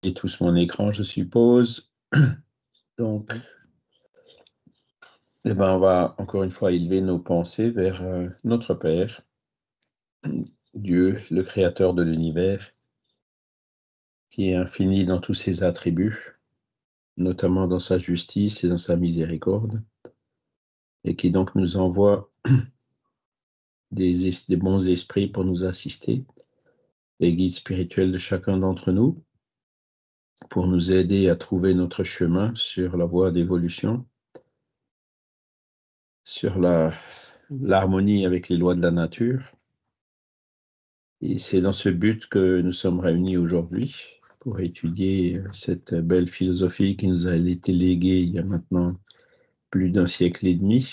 Et tous mon écran, je suppose. Donc, on va encore une fois élever nos pensées vers notre Père, Dieu, le Créateur de l'univers, qui est infini dans tous ses attributs, notamment dans sa justice et dans sa miséricorde, et qui donc nous envoie des bons esprits pour nous assister, les guides spirituels de chacun d'entre nous, pour nous aider à trouver notre chemin sur la voie d'évolution, sur l'harmonie avec les lois de la nature. Et c'est dans ce but que nous sommes réunis aujourd'hui pour étudier cette belle philosophie qui nous a été léguée il y a maintenant plus d'un siècle et demi.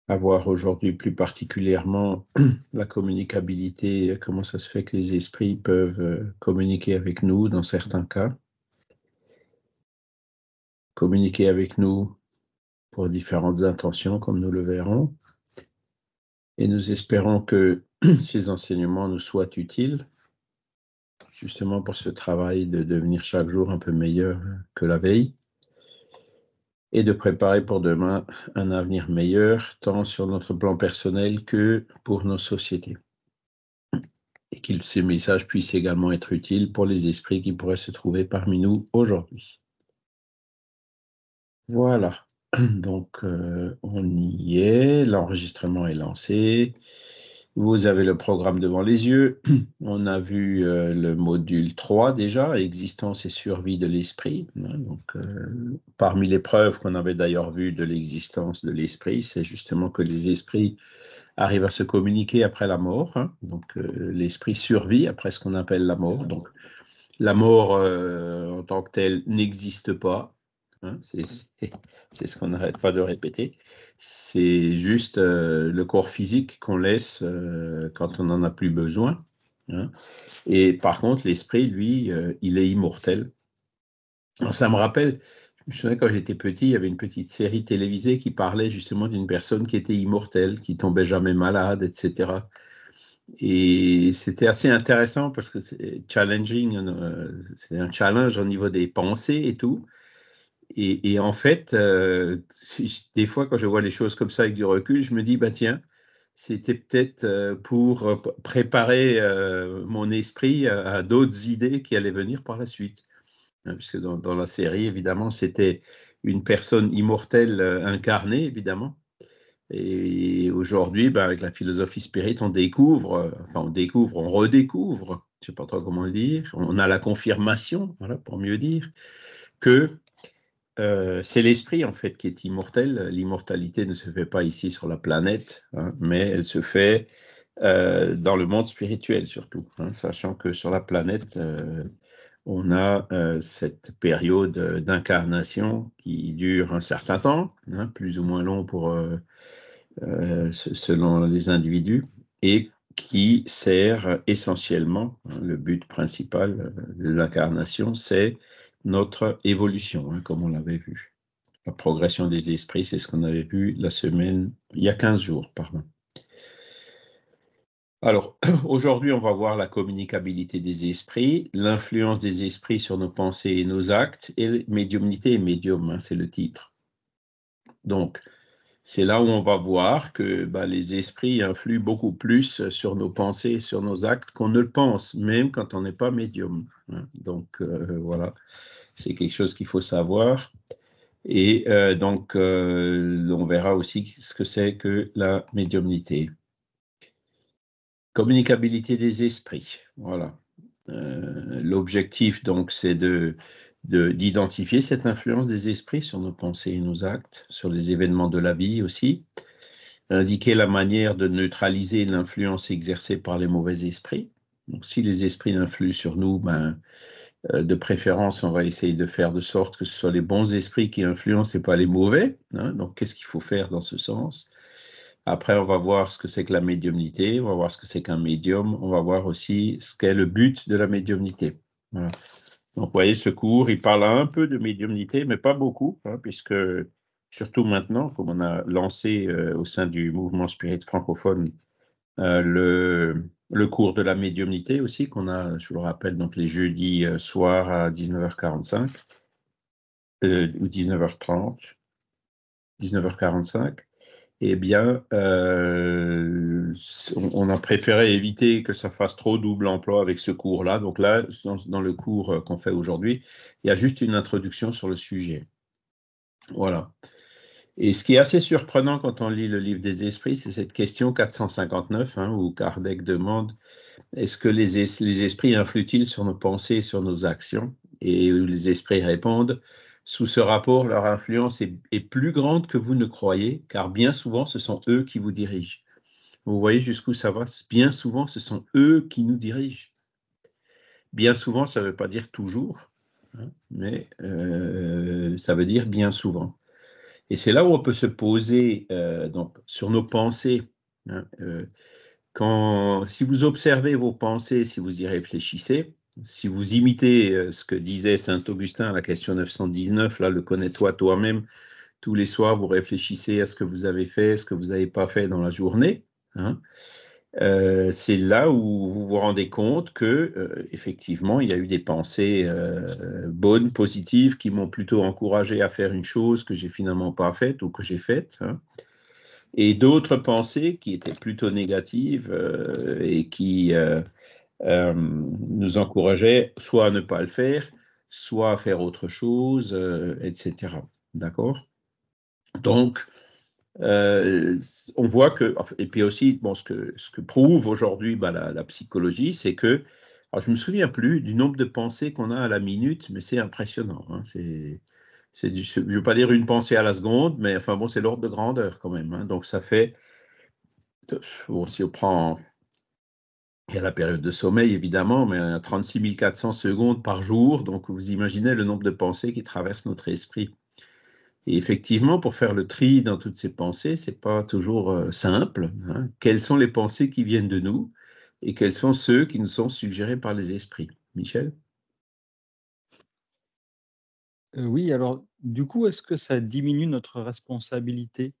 À voir aujourd'hui plus particulièrement la communicabilité, comment ça se fait que les esprits peuvent communiquer avec nous dans certains cas, communiquer avec nous pour différentes intentions, comme nous le verrons. Et nous espérons que ces enseignements nous soient utiles, justement pour ce travail de devenir chaque jour un peu meilleur que la veille, et de préparer pour demain un avenir meilleur, tant sur notre plan personnel que pour nos sociétés. Et que ces messages puissent également être utiles pour les esprits qui pourraient se trouver parmi nous aujourd'hui. Voilà, donc on y est, l'enregistrement est lancé. Vous avez le programme devant les yeux. On a vu le module 3 déjà, existence et survie de l'esprit. Donc, parmi les preuves qu'on avait d'ailleurs vues de l'existence de l'esprit, c'est justement que les esprits arrivent à se communiquer après la mort. Donc, l'esprit survit après ce qu'on appelle la mort. Donc, la mort en tant que telle n'existe pas. C'est ce qu'on n'arrête pas de répéter. C'est juste le corps physique qu'on laisse quand on n'en a plus besoin. Et par contre, l'esprit, lui, il est immortel. Alors, ça me rappelle, je me souviens quand j'étais petit, il y avait une petite série télévisée qui parlait justement d'une personne qui était immortelle, qui tombait jamais malade, etc. Et c'était assez intéressant parce que c'est challenging, c'est un challenge au niveau des pensées et tout. Et en fait, des fois, quand je vois les choses comme ça avec du recul, je me dis, bah tiens, c'était peut-être pour préparer mon esprit à d'autres idées qui allaient venir par la suite. Puisque dans la série, évidemment, c'était une personne immortelle incarnée, évidemment. Et aujourd'hui, ben, avec la philosophie spirit, on redécouvre, je ne sais pas trop comment le dire, on a la confirmation, voilà, pour mieux dire, que c'est l'esprit en fait qui est immortel. L'immortalité ne se fait pas ici sur la planète, mais elle se fait dans le monde spirituel surtout, sachant que sur la planète, on a cette période d'incarnation qui dure un certain temps, plus ou moins long pour selon les individus, et qui sert essentiellement, le but principal de l'incarnation, c'est notre évolution, comme on l'avait vu. La progression des esprits, c'est ce qu'on avait vu il y a 15 jours, pardon. Alors, aujourd'hui, on va voir la communicabilité des esprits, l'influence des esprits sur nos pensées et nos actes, et médiumnité et médium, c'est le titre. Donc, c'est là où on va voir que les esprits influent beaucoup plus sur nos pensées, sur nos actes qu'on ne le pense, même quand on n'est pas médium. Donc, voilà, c'est quelque chose qu'il faut savoir. Et donc, on verra aussi ce que c'est que la médiumnité. Communicabilité des esprits, voilà. L'objectif, donc, c'est d'identifier cette influence des esprits sur nos pensées et nos actes, sur les événements de la vie aussi, indiquer la manière de neutraliser l'influence exercée par les mauvais esprits. Donc, si les esprits influent sur nous, de préférence, on va essayer de faire de sorte que ce soit les bons esprits qui influencent et pas les mauvais. Donc, qu'est-ce qu'il faut faire dans ce sens? Après, on va voir ce que c'est que la médiumnité, on va voir ce que c'est qu'un médium, on va voir aussi ce qu'est le but de la médiumnité. Voilà. Donc, vous voyez, ce cours, il parle un peu de médiumnité, mais pas beaucoup, puisque, surtout maintenant, comme on a lancé au sein du mouvement spirit francophone Le cours de la médiumnité aussi, qu'on a, je vous le rappelle, donc les jeudis soirs à 19h45 ou 19h30, 19h45. Eh bien, on a préféré éviter que ça fasse trop double emploi avec ce cours-là. Donc là, dans le cours qu'on fait aujourd'hui, il y a juste une introduction sur le sujet. Voilà. Et ce qui est assez surprenant quand on lit le livre des esprits, c'est cette question 459, où Kardec demande est-ce que les esprits influent-ils sur nos pensées et sur nos actions? Et où les esprits répondent sous ce rapport, leur influence est plus grande que vous ne croyez, car bien souvent, ce sont eux qui vous dirigent. Vous voyez jusqu'où ça va? Bien souvent, ce sont eux qui nous dirigent. Bien souvent, ça ne veut pas dire toujours, mais ça veut dire bien souvent. Et c'est là où on peut se poser donc, sur nos pensées. Si vous observez vos pensées, si vous y réfléchissez, si vous imitez ce que disait saint Augustin à la question 919, là, le connais-toi toi-même, tous les soirs, vous réfléchissez à ce que vous avez fait, ce que vous n'avez pas fait dans la journée. C'est là où vous vous rendez compte que, effectivement, il y a eu des pensées bonnes, positives, qui m'ont plutôt encouragé à faire une chose que j'ai finalement pas faite ou que j'ai faite. Et d'autres pensées qui étaient plutôt négatives et qui nous encourageaient soit à ne pas le faire, soit à faire autre chose, etc. D'accord? Donc, on voit que, et puis aussi, bon, ce que prouve aujourd'hui la psychologie, c'est que, alors je ne me souviens plus du nombre de pensées qu'on a à la minute, mais c'est impressionnant. Je ne veux pas dire une pensée à la seconde, mais enfin bon, c'est l'ordre de grandeur quand même. Donc ça fait, bon, si on prend, il y a la période de sommeil évidemment, mais à 36 400 secondes par jour, donc vous imaginez le nombre de pensées qui traversent notre esprit. Et effectivement, pour faire le tri dans toutes ces pensées, c'est pas toujours simple. Quelles sont les pensées qui viennent de nous et quels sont ceux qui nous sont suggérés par les esprits? Michel? Oui, alors du coup, est-ce que ça diminue notre responsabilité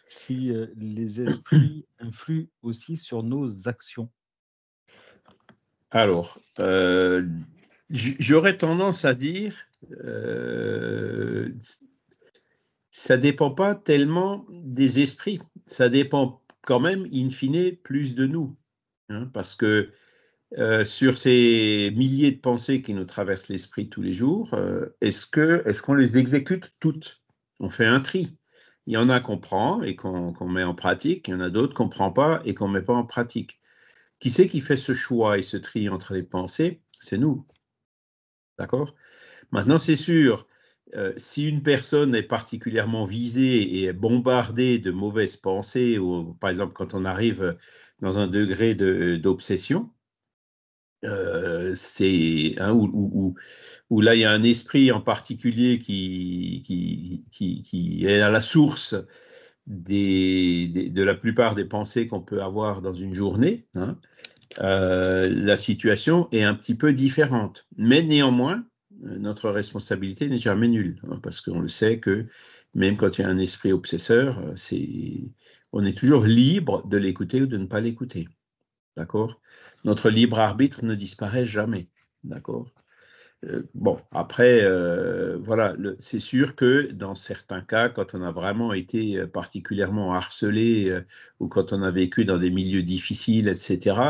si, les esprits influent aussi sur nos actions? Alors, j'aurais tendance à dire, euh, ça dépend pas tellement des esprits, ça dépend quand même, in fine, plus de nous. Parce que sur ces milliers de pensées qui nous traversent l'esprit tous les jours, est-ce qu'on les exécute toutes? On fait un tri. Il y en a qu'on prend et qu'on met en pratique, il y en a d'autres qu'on ne prend pas et qu'on ne met pas en pratique. Qui c'est qui fait ce choix et ce tri entre les pensées? C'est nous. D'accord? Maintenant, c'est sûr, si une personne est particulièrement visée et est bombardée de mauvaises pensées, ou par exemple quand on arrive dans un degré d'obsession, c'est où là il y a un esprit en particulier qui est à la source de la plupart des pensées qu'on peut avoir dans une journée. La situation est un petit peu différente. Mais néanmoins, notre responsabilité n'est jamais nulle, parce qu'on le sait que même quand il y a un esprit obsesseur, on est toujours libre de l'écouter ou de ne pas l'écouter. D'accord? Notre libre arbitre ne disparaît jamais. D'accord? Bon, après, voilà, c'est sûr que dans certains cas, quand on a vraiment été particulièrement harcelé ou quand on a vécu dans des milieux difficiles, etc.,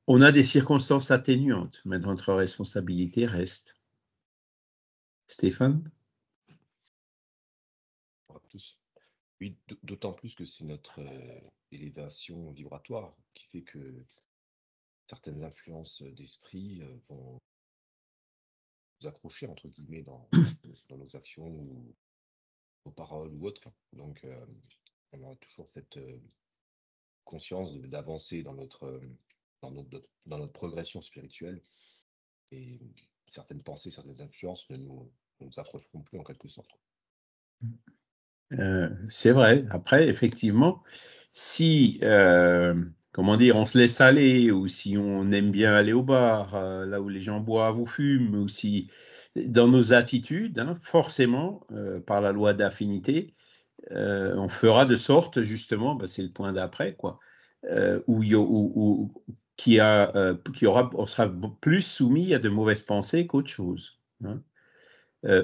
on a des circonstances atténuantes, mais notre responsabilité reste. Stéphane? Tous. Oui, d'autant plus que c'est notre élévation vibratoire qui fait que certaines influences d'esprit vont nous accrocher, entre guillemets, dans nos actions ou nos paroles ou autres. Donc, on a toujours cette conscience d'avancer dans notre progression spirituelle. Et certaines pensées, certaines influences ne nous accrocheront plus en quelque sorte. C'est vrai. Après, effectivement, si, comment dire, on se laisse aller, ou si on aime bien aller au bar, là où les gens boivent ou fument, ou si dans nos attitudes, forcément, par la loi d'affinité, on fera de sorte, justement, c'est le point d'après, quoi, on sera plus soumis à de mauvaises pensées qu'autre chose. Hein.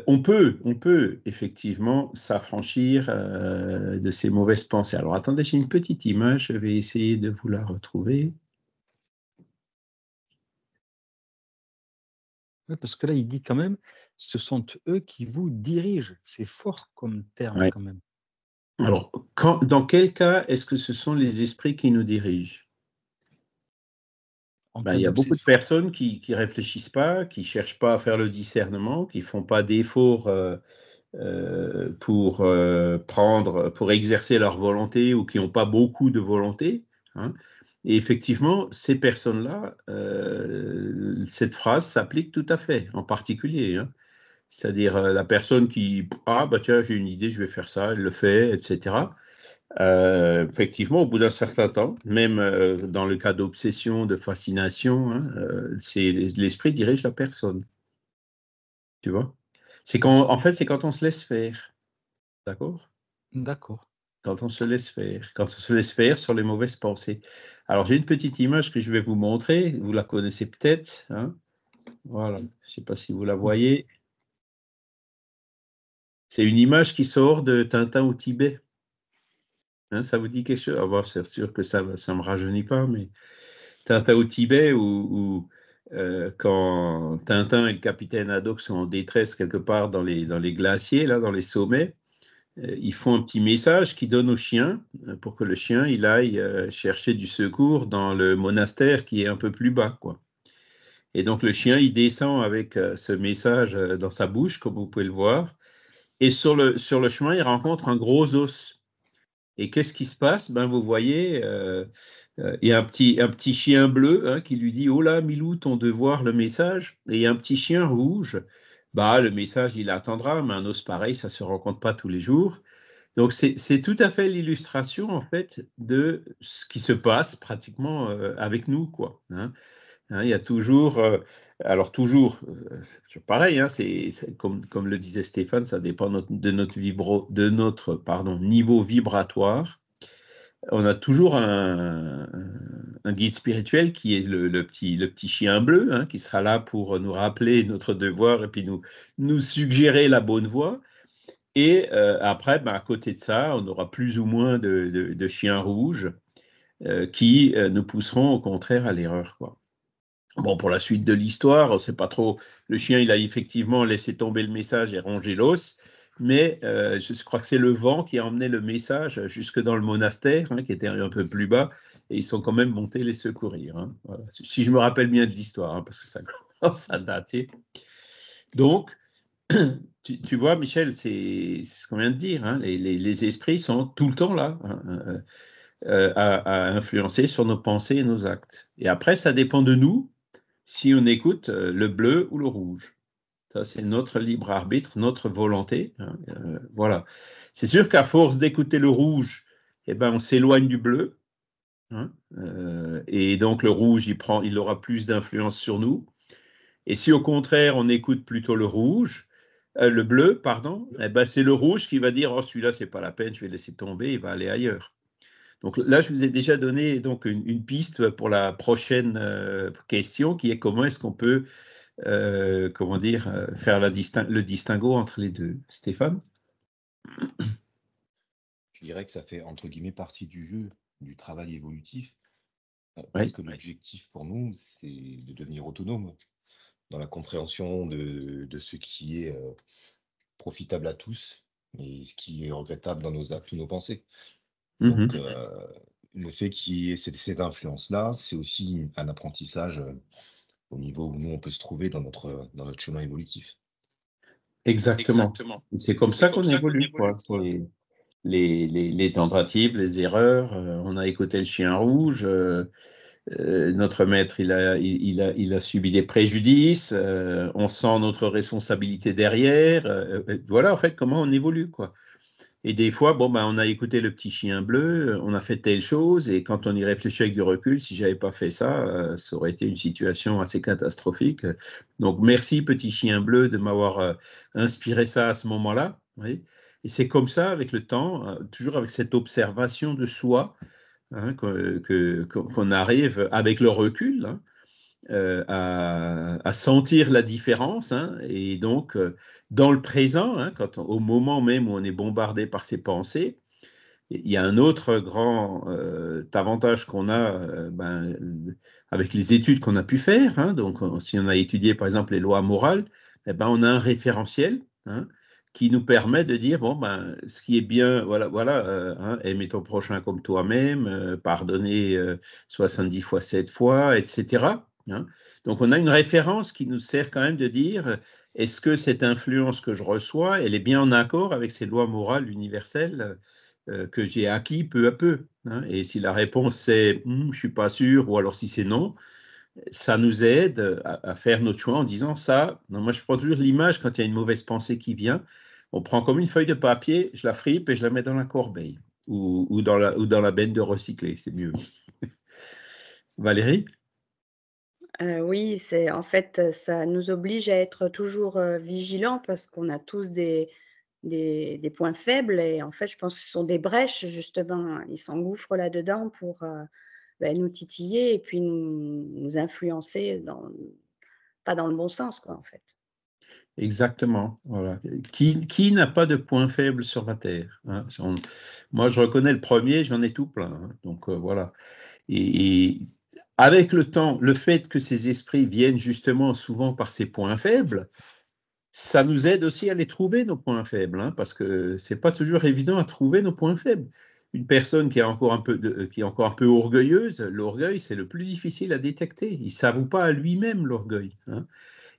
On peut effectivement s'affranchir de ces mauvaises pensées. Alors attendez, j'ai une petite image, je vais essayer de vous la retrouver. Oui, parce que là, il dit quand même, ce sont eux qui vous dirigent. C'est fort comme terme Ouais. quand même. Alors, dans quel cas est-ce que ce sont les esprits qui nous dirigent? En Ben, cas il y a beaucoup de d'obsession. personnes qui réfléchissent pas, qui cherchent pas à faire le discernement, qui font pas d'efforts pour exercer leur volonté ou qui n'ont pas beaucoup de volonté. Hein. Et effectivement, ces personnes-là, cette phrase s'applique tout à fait, en particulier. Hein. C'est-à-dire la personne qui, bah tiens, j'ai une idée, je vais faire ça, elle le fait, etc. Effectivement, au bout d'un certain temps, même dans le cas d'obsession, de fascination, hein, l'esprit dirige la personne. Tu vois? En fait, c'est quand on se laisse faire. D'accord? D'accord. Quand on se laisse faire. Quand on se laisse faire sur les mauvaises pensées. Alors, j'ai une petite image que je vais vous montrer. Vous la connaissez peut-être. Hein? Voilà. Je ne sais pas si vous la voyez. C'est une image qui sort de Tintin au Tibet. Hein, ça vous dit quelque chose? Ah, bon, c'est sûr que ça ne me rajeunit pas, mais Tintin au Tibet, où quand Tintin et le capitaine Haddock sont en détresse quelque part dans les glaciers, là, dans les sommets, ils font un petit message qu'ils donnent au chien pour que le chien il aille chercher du secours dans le monastère qui est un peu plus bas, quoi. Et donc le chien il descend avec ce message dans sa bouche, comme vous pouvez le voir, et sur le chemin il rencontre un gros os. Et qu'est-ce qui se passe? Ben vous voyez, il y a un petit chien bleu hein, qui lui dit: oh là, Milou, ton devoir, le message. Et il y a un petit chien rouge. Bah, le message, il attendra, mais un os pareil, ça ne se rencontre pas tous les jours. Donc, c'est tout à fait l'illustration, en fait, de ce qui se passe pratiquement avec nous, quoi. Hein. Hein, il y a toujours, alors toujours, c'est pareil, hein, comme le disait Stéphane, ça dépend de notre niveau vibratoire. On a toujours un guide spirituel qui est le petit chien bleu, hein, qui sera là pour nous rappeler notre devoir et puis nous suggérer la bonne voie. Et après, à côté de ça, on aura plus ou moins de chiens rouges qui nous pousseront au contraire à l'erreur, quoi. Bon, pour la suite de l'histoire, on ne sait pas trop. Le chien, il a effectivement laissé tomber le message et rongé l'os, mais je crois que c'est le vent qui a emmené le message jusque dans le monastère, hein, qui était un peu plus bas, et ils sont quand même montés les secourir. Hein. Voilà. Si je me rappelle bien de l'histoire, hein, parce que ça commence à dater. Donc, tu vois, Michel, c'est ce qu'on vient de dire. Hein, les esprits sont tout le temps là. Hein, à influencer sur nos pensées et nos actes. Et après, ça dépend de nous si on écoute le bleu ou le rouge. Ça, c'est notre libre arbitre, notre volonté. Hein, voilà. C'est sûr qu'à force d'écouter le rouge, eh ben, on s'éloigne du bleu. Hein, et donc, le rouge, il aura plus d'influence sur nous. Et si au contraire, on écoute plutôt le bleu, pardon, eh ben, c'est le rouge qui va dire: oh, celui-là, c'est pas la peine, je vais laisser tomber, il va aller ailleurs. Donc là, je vous ai déjà donné donc une piste pour la prochaine question, qui est comment est-ce qu'on peut faire le distinguo entre les deux. Stéphane? Je dirais que ça fait entre guillemets partie du jeu, du travail évolutif, parce Oui, que l'objectif pour nous, c'est de devenir autonome dans la compréhension de ce qui est profitable à tous et ce qui est regrettable dans nos actes ou nos pensées. Donc, le fait qu'il y ait cette influence-là, c'est aussi un apprentissage au niveau où nous, on peut se trouver dans notre chemin évolutif. exactement. C'est comme ça qu'on évolue, quoi. Les tentatives, les erreurs. On a écouté le chien rouge. Notre maître, il a subi des préjudices. On sent notre responsabilité derrière. Voilà, en fait, comment on évolue, quoi. Et des fois, on a écouté le petit chien bleu, on a fait telle chose, et quand on y réfléchit avec du recul, si j'avais pas fait ça, ça aurait été une situation assez catastrophique. Donc, merci petit chien bleu de m'avoir inspiré ça à ce moment-là. Oui. Et c'est comme ça, avec le temps, toujours avec cette observation de soi, hein, qu'on arrive, avec le recul, hein, à sentir la différence, hein, et donc, dans le présent, hein, au moment même où on est bombardé par ces pensées, il y a un autre grand avantage qu'on a avec les études qu'on a pu faire, hein, donc si on a étudié par exemple les lois morales, eh ben, on a un référentiel, hein, qui nous permet de dire, bon, ben, ce qui est bien, hein, aimer ton prochain comme toi-même, pardonner 70 fois 7 fois, etc. Hein. Donc on a une référence qui nous sert quand même de dire, est-ce que cette influence que je reçois, elle est bien en accord avec ces lois morales universelles que j'ai acquis peu à peu, hein. Et si la réponse c'est je ne suis pas sûr, ou alors si c'est non, ça nous aide à faire notre choix en disant ça. Non, moi, je prends toujours l'image quand il y a une mauvaise pensée qui vient. On prend comme une feuille de papier, je la fripe et je la mets dans la corbeille ou dans la benne de recycler, c'est mieux. Valérie? Oui, c'est en fait, ça nous oblige à être toujours, vigilants parce qu'on a tous des points faibles et en fait, je pense que ce sont des brèches justement. Ils s'engouffrent là-dedans pour, nous titiller et puis nous influencer pas dans le bon sens quoi, en fait. Exactement. Voilà. Qui n'a pas de point faible sur la Terre, hein? Moi, je reconnais le premier, j'en ai tout plein, hein. Donc, voilà. Et avec le temps, le fait que ces esprits viennent justement souvent par ces points faibles, ça nous aide aussi à les trouver, nos points faibles, hein, parce que c'est pas toujours évident à trouver nos points faibles. Une personne qui est encore un peu orgueilleuse, l'orgueil, c'est le plus difficile à détecter. Il ne s'avoue pas à lui-même l'orgueil, hein.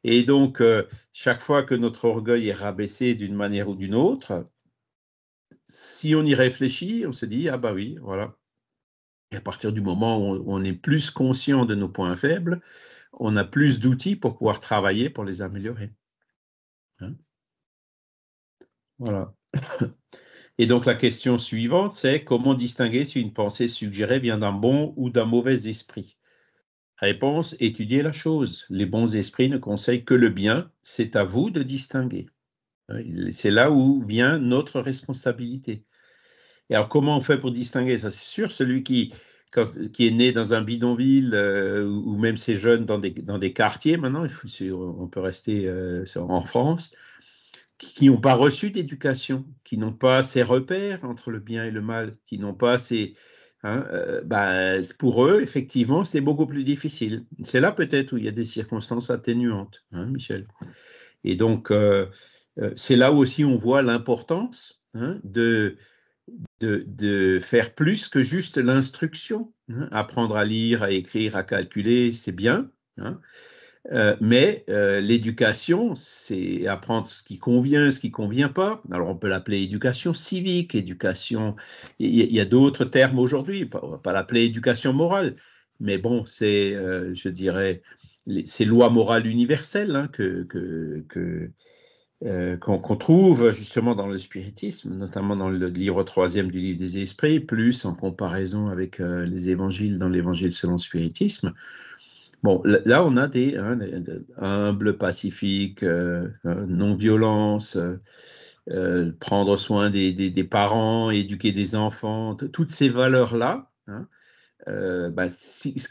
Et donc, chaque fois que notre orgueil est rabaissé d'une manière ou d'une autre, si on y réfléchit, on se dit, ah bah oui, voilà. Et à partir du moment où on est plus conscient de nos points faibles, on a plus d'outils pour pouvoir travailler pour les améliorer, hein. Voilà. Et donc la question suivante, c'est comment distinguer si une pensée suggérée vient d'un bon ou d'un mauvais esprit? Réponse, étudiez la chose. Les bons esprits ne conseillent que le bien, c'est à vous de distinguer. C'est là où vient notre responsabilité. Et alors comment on fait pour distinguer ça? C'est sûr, celui qui est né dans un bidonville, ou même ces jeunes dans des quartiers maintenant, on peut rester en France, qui n'ont pas reçu d'éducation, qui n'ont pas ces repères entre le bien et le mal, qui n'ont pas ces... hein, pour eux, effectivement, c'est beaucoup plus difficile. C'est là peut-être où il y a des circonstances atténuantes, hein, Michel. Et donc, c'est là où aussi on voit l'importance, hein, de faire plus que juste l'instruction, hein. Apprendre à lire, à écrire, à calculer, c'est bien, hein. Mais l'éducation, c'est apprendre ce qui convient, ce qui ne convient pas. Alors, on peut l'appeler éducation civique, éducation... Il y a d'autres termes aujourd'hui, on ne va pas l'appeler éducation morale. Mais bon, c'est, je dirais, ces lois morales universelles, hein, qu'on trouve justement dans le spiritisme, notamment dans le livre 3e du livre des esprits, plus en comparaison avec les évangiles dans l'évangile selon le spiritisme. Bon, là, on a des humbles, pacifiques, non-violence, prendre soin des parents, éduquer des enfants, toutes ces valeurs-là, hein,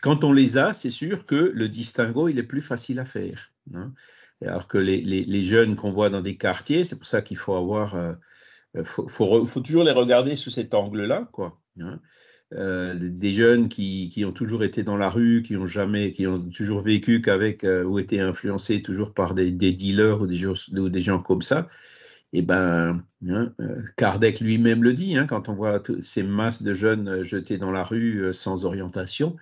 quand on les a, c'est sûr que le distinguo, il est plus facile à faire, hein. Alors que les jeunes qu'on voit dans des quartiers, c'est pour ça qu'il faut avoir, faut toujours les regarder sous cet angle-là, quoi, hein. Des jeunes qui ont toujours été dans la rue, qui ont toujours vécu ou été influencés toujours par des dealers ou des gens comme ça. Et ben, hein, Kardec lui-même le dit, hein, quand on voit ces masses de jeunes jetés dans la rue sans orientation,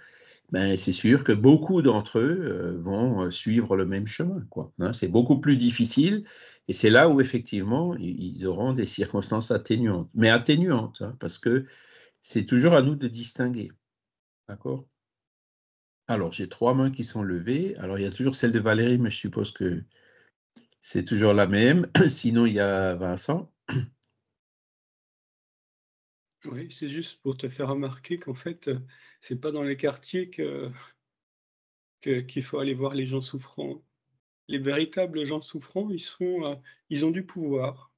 ben, c'est sûr que beaucoup d'entre eux vont suivre le même chemin, quoi, hein. C'est beaucoup plus difficile et c'est là où effectivement ils auront des circonstances atténuantes, mais atténuantes, hein, parce que c'est toujours à nous de distinguer. D'accord? Alors, j'ai 3 mains qui sont levées. Alors, il y a toujours celle de Valérie, mais je suppose que c'est toujours la même. Sinon, il y a Vincent. Oui, c'est juste pour te faire remarquer qu'en fait, c'est pas dans les quartiers qu'il faut aller voir les gens souffrants. Les véritables gens souffrants, ils ont du pouvoir.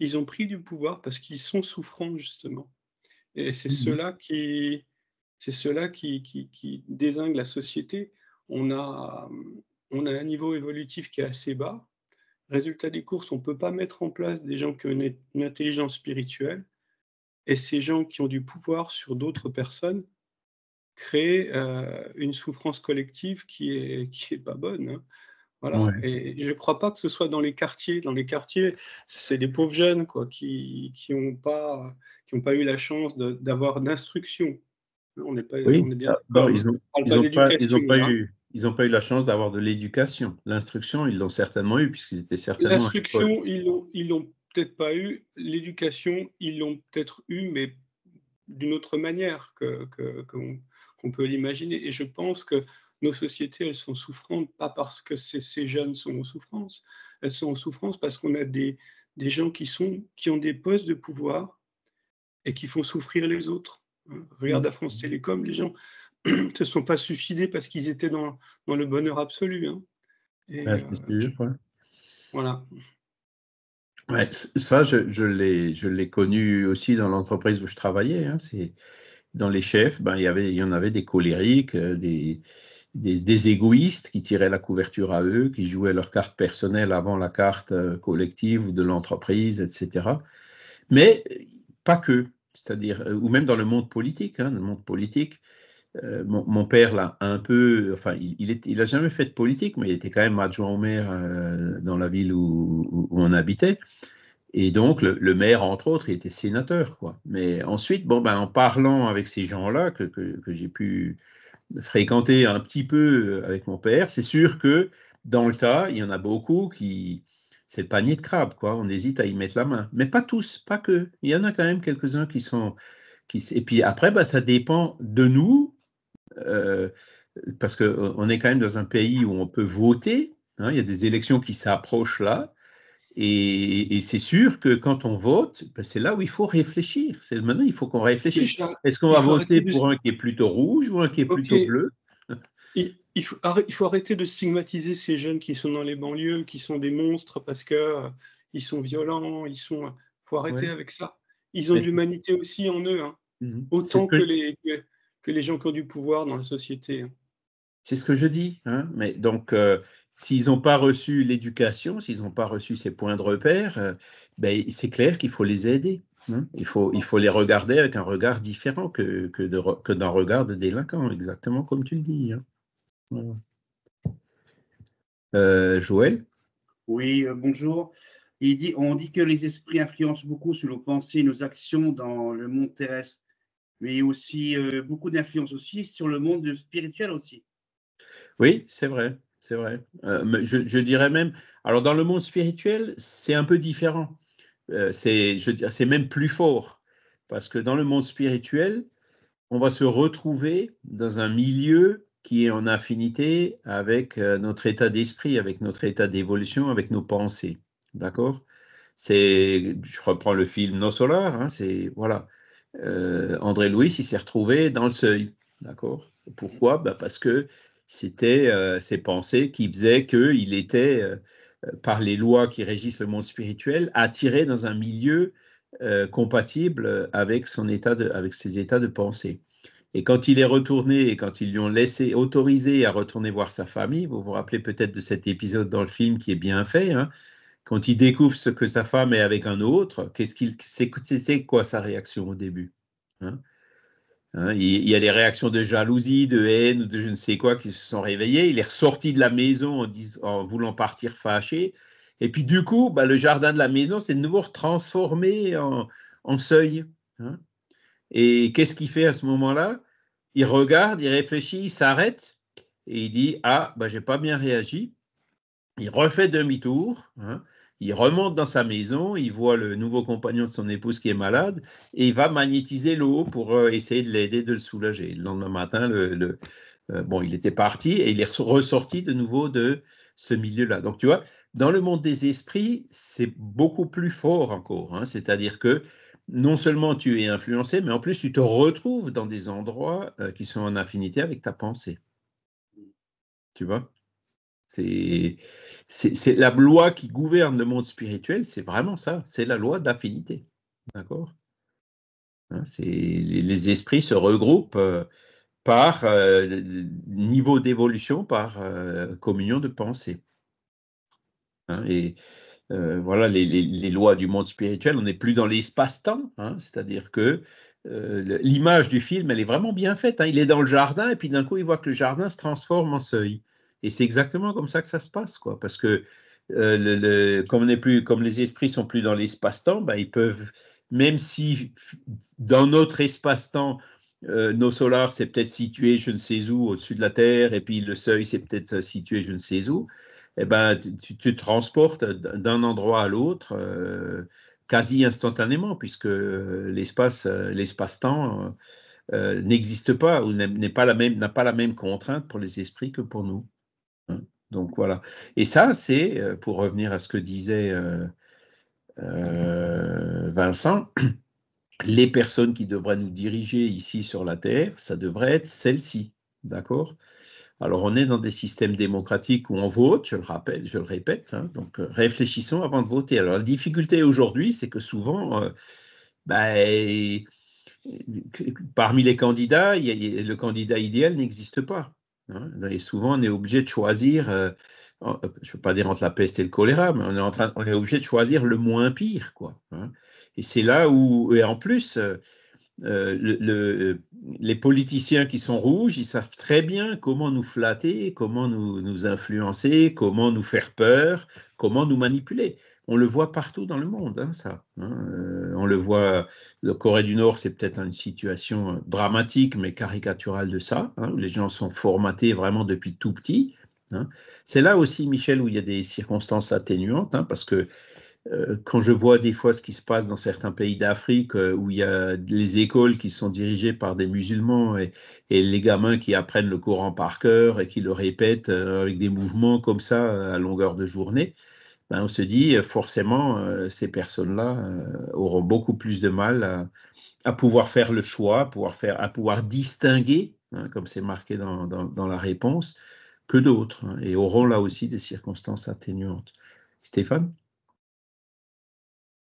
Ils ont pris du pouvoir parce qu'ils sont souffrants justement et c'est Mhm. ceux-là c'est ceux-là qui dézinguent la société. On a un niveau évolutif qui est assez bas. Résultat des courses, on ne peut pas mettre en place des gens qui ont une intelligence spirituelle, et ces gens qui ont du pouvoir sur d'autres personnes créent une souffrance collective qui est pas bonne, hein. Voilà, Ouais. et je ne crois pas que ce soit dans les quartiers. Dans les quartiers, c'est des pauvres jeunes, quoi, qui ont pas eu la chance d'avoir d'instruction. On Oui, est bien bon, d'accord, hein. On parle pas d'éducation, là, hein. ils ont pas eu la chance d'avoir de l'éducation. L'instruction, ils l'ont certainement eu, puisqu'ils étaient certainement à l'école. L'instruction, ils l'ont peut-être pas eu. L'éducation, ils l'ont peut-être eu, mais d'une autre manière qu'on peut l'imaginer. Et je pense que nos sociétés, elles sont souffrantes, pas parce que ces jeunes sont en souffrance. Elles sont en souffrance parce qu'on a des gens qui ont des postes de pouvoir et qui font souffrir les autres, hein. Regarde à France Télécom, les gens ne se sont pas suicidés parce qu'ils étaient dans le bonheur absolu, hein. Et Ouais, c'est sûr, ouais. voilà. Ouais, ça, je l'ai connu aussi dans l'entreprise où je travaillais, hein. Dans les chefs, ben, il y en avait des colériques, des égoïstes qui tiraient la couverture à eux, qui jouaient leur carte personnelle avant la carte collective ou de l'entreprise, etc. Mais pas que, c'est-à-dire, ou même dans le monde politique, hein, le monde politique. Mon père l'a un peu, enfin, il a jamais fait de politique, mais il était quand même adjoint au maire dans la ville où on habitait. Et donc, le maire, entre autres, il était sénateur, quoi. Mais ensuite, bon, ben, en parlant avec ces gens-là que j'ai pu fréquenter un petit peu avec mon père, c'est sûr que dans le tas, il y en a beaucoup qui, c'est le panier de crabe, quoi. On hésite à y mettre la main. Mais pas tous, pas que. Il y en a quand même quelques-uns qui sont, et puis après, ben, ça dépend de nous, euh, parce qu'on est quand même dans un pays où on peut voter, hein. Il y a des élections qui s'approchent là. Et c'est sûr que quand on vote, ben c'est là où il faut réfléchir. C'est maintenant, il faut qu'on Mais réfléchisse. Est-ce qu'on il va faut arrêter voter de. pour un qui est plutôt rouge ou un qui est Ok, plutôt bleu? il faut arrêter de stigmatiser ces jeunes qui sont dans les banlieues, qui sont des monstres parce que ils sont violents, faut arrêter Ouais. avec ça. Ils ont Mais de l'humanité aussi en eux, hein, c'est ce autant que, que les gens qui ont du pouvoir dans la société, hein. c'est ce que je dis, hein. Mais donc, s'ils n'ont pas reçu l'éducation, s'ils n'ont pas reçu ces points de repère, ben, c'est clair qu'il faut les aider, hein. Il faut les regarder avec un regard différent que d'un regard de délinquant, exactement comme tu le dis, hein. Voilà. Joël? Oui, bonjour. On dit que les esprits influencent beaucoup sur nos pensées et nos actions dans le monde terrestre, mais aussi beaucoup d'influence aussi sur le monde spirituel aussi. Oui, c'est vrai, c'est vrai. Mais je dirais même, alors dans le monde spirituel, c'est un peu différent. C'est même plus fort, parce que dans le monde spirituel, on va se retrouver dans un milieu qui est en affinité avec notre état d'esprit, avec notre état d'évolution, avec nos pensées. D'accord? Je reprends le film Nos Solar, hein, voilà. André Louis, il s'est retrouvé dans le seuil. D'accord? Pourquoi? Ben parce que c'était ses pensées qui faisaient qu'il était, par les lois qui régissent le monde spirituel, attiré dans un milieu compatible avec avec ses états de pensée. Et quand il est retourné et quand ils lui ont laissé autorisé à retourner voir sa famille, vous vous rappelez peut-être de cet épisode dans le film qui est bien fait, hein, quand il découvre ce que sa femme est avec un autre, c'est quoi sa réaction au début, hein? Il y a les réactions de jalousie, de haine ou de je ne sais quoi qui se sont réveillées. Il est ressorti de la maison en voulant partir fâché. Et puis du coup, bah, le jardin de la maison s'est de nouveau transformé en seuil, hein. Et qu'est-ce qu'il fait à ce moment-là? Il regarde, il réfléchit, il s'arrête et il dit, ah, bah, j'ai pas bien réagi. Il refait demi-tour, hein, il remonte dans sa maison, il voit le nouveau compagnon de son épouse qui est malade et il va magnétiser l'eau pour essayer de l'aider, de le soulager. Le lendemain matin, bon, il était parti et il est ressorti de nouveau de ce milieu-là. Donc, tu vois, dans le monde des esprits, c'est beaucoup plus fort encore, hein, c'est-à-dire que non seulement tu es influencé, mais en plus tu te retrouves dans des endroits qui sont en affinité avec ta pensée. Tu vois? C'est la loi qui gouverne le monde spirituel, c'est vraiment ça, c'est la loi d'affinité. D'accord? Les esprits se regroupent par niveau d'évolution, par communion de pensée. Et voilà, les lois du monde spirituel, on n'est plus dans l'espace-temps, c'est-à-dire que l'image du film, elle est vraiment bien faite. Il est dans le jardin et puis d'un coup, il voit que le jardin se transforme en seuil. Et c'est exactement comme ça que ça se passe, quoi. Parce que comme les esprits sont plus dans l'espace-temps, ils peuvent, même si dans notre espace-temps, nos solars, c'est peut-être situé je ne sais où, au-dessus de la Terre, et puis le seuil, c'est peut-être situé je ne sais où, eh ben, tu te transportes d'un endroit à l'autre quasi instantanément, puisque l'espace-temps n'existe pas ou n'a pas la même contrainte pour les esprits que pour nous. Donc voilà. Et ça, c'est, pour revenir à ce que disait Vincent, les personnes qui devraient nous diriger ici sur la Terre, ça devrait être celles-ci, d'accord ? Alors, on est dans des systèmes démocratiques où on vote, je le répète, donc réfléchissons avant de voter. Alors, la difficulté aujourd'hui, c'est que souvent, parmi les candidats, le candidat idéal n'existe pas. Et souvent, on est obligé de choisir, je ne veux pas dire entre la peste et le choléra, mais on est obligé de choisir le moins pire, quoi. Et c'est là où, et en plus, les politiciens qui sont rouges, ils savent très bien comment nous flatter, comment nous influencer, comment nous faire peur, comment nous manipuler. On le voit partout dans le monde, ça. On le voit, la Corée du Nord, c'est peut-être une situation dramatique, mais caricaturale de ça, où les gens sont formatés vraiment depuis tout petit. C'est là aussi, Michel, où il y a des circonstances atténuantes, parce que quand je vois des fois ce qui se passe dans certains pays d'Afrique où il y a les écoles qui sont dirigées par des musulmans et les gamins qui apprennent le Coran par cœur et qui le répètent avec des mouvements comme ça à longueur de journée, on se dit forcément ces personnes-là auront beaucoup plus de mal à pouvoir faire le choix, à pouvoir distinguer, comme c'est marqué dans la réponse, que d'autres, et auront là aussi des circonstances atténuantes. Stéphane ?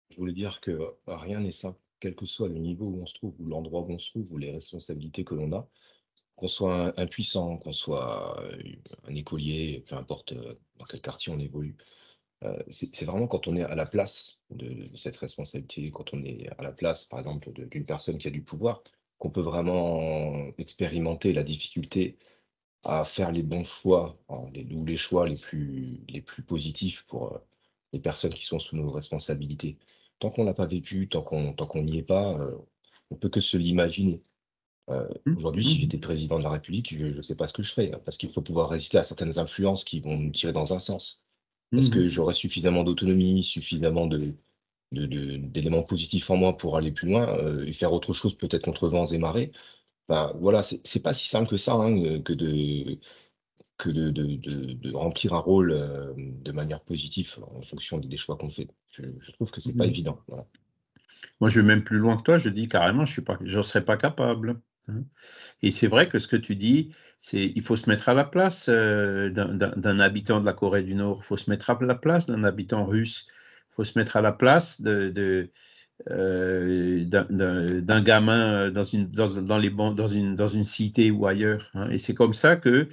Je voulais dire que rien n'est simple, quel que soit le niveau où on se trouve, ou l'endroit où on se trouve, ou les responsabilités que l'on a, qu'on soit un puissant, qu'on soit un écolier, peu importe dans quel quartier on évolue. C'est vraiment quand on est à la place de cette responsabilité, quand on est à la place, par exemple, d'une personne qui a du pouvoir, qu'on peut vraiment expérimenter la difficulté à faire les bons choix, ou les choix les plus positifs pour les personnes qui sont sous nos responsabilités. Tant qu'on l'a pas vécu, tant qu'on n'y est pas, on peut que se l'imaginer. Aujourd'hui, si j'étais président de la République, je ne sais pas ce que je ferais, parce qu'il faut pouvoir résister à certaines influences qui vont nous tirer dans un sens. Est-ce que j'aurais suffisamment d'autonomie, suffisamment d'éléments positifs en moi pour aller plus loin et faire autre chose, peut-être contre vents et marées? Voilà, c'est pas si simple que ça, que de remplir un rôle de manière positive en fonction des choix qu'on fait. Je trouve que c'est pas évident. Voilà. Moi, je vais même plus loin que toi, je dis carrément, je ne serais pas capable. Et c'est vrai que ce que tu dis, il faut se mettre à la place d'un habitant de la Corée du Nord, il faut se mettre à la place d'un habitant russe, il faut se mettre à la place d'un gamin dans une cité ou ailleurs. Et c'est comme ça que,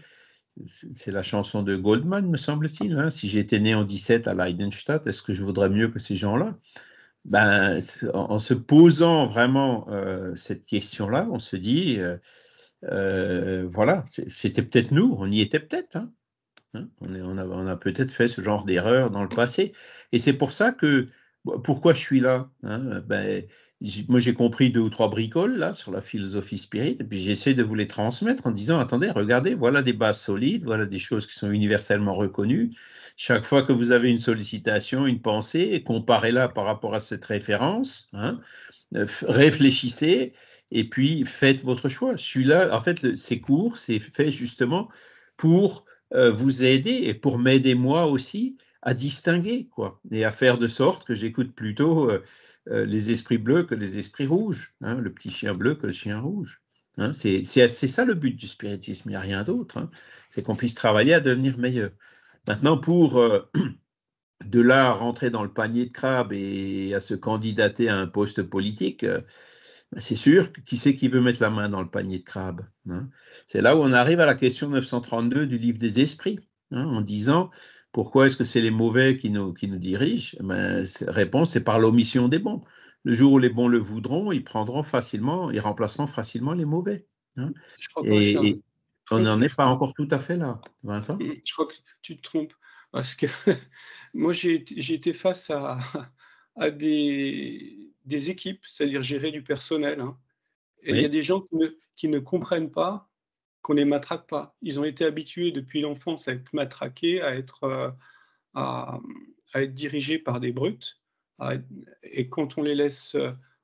c'est la chanson de Goldman, me semble-t-il, si j'étais né en 17 à Leidenstadt, est-ce que je voudrais mieux que ces gens-là? En se posant vraiment cette question-là, on se dit, voilà, c'était peut-être nous, on y était peut-être. On a peut-être fait ce genre d'erreur dans le passé. Et c'est pour ça que, pourquoi je suis là, moi j'ai compris 2 ou 3 bricoles là sur la philosophie spirit, et puis j'essaie de vous les transmettre en disant, attendez, regardez, voilà des bases solides, voilà des choses qui sont universellement reconnues. Chaque fois que vous avez une sollicitation, une pensée, comparez-la par rapport à cette référence, réfléchissez, et puis faites votre choix. Celui-là, en fait, ces cours, c'est fait justement pour vous aider et pour m'aider moi aussi à distinguer, quoi, et à faire de sorte que j'écoute plutôt les esprits bleus que les esprits rouges, le petit chien bleu que le chien rouge. C'est ça le but du spiritisme, il n'y a rien d'autre. C'est qu'on puisse travailler à devenir meilleur. Maintenant, pour de là à rentrer dans le panier de crabe et à se candidater à un poste politique, Ben, c'est sûr, qui c'est qui veut mettre la main dans le panier de crabe, hein? C'est là où on arrive à la question 932 du livre des esprits, hein, en disant pourquoi est-ce que c'est les mauvais qui nous dirigent? Ben, réponse, c'est par l'omission des bons. Le jour où les bons le voudront, ils remplaceront facilement les mauvais, hein. Je crois pas, Charles. Et on n'en est pas encore tout à fait là, Vincent. Je crois que tu te trompes. Parce que moi, j'ai été face à des équipes, c'est-à-dire gérer du personnel, hein. Et il y a Oui, des gens qui ne comprennent pas qu'on les matraque pas. Ils ont été habitués depuis l'enfance à être matraqués, à à être dirigés par des brutes, et quand on les laisse,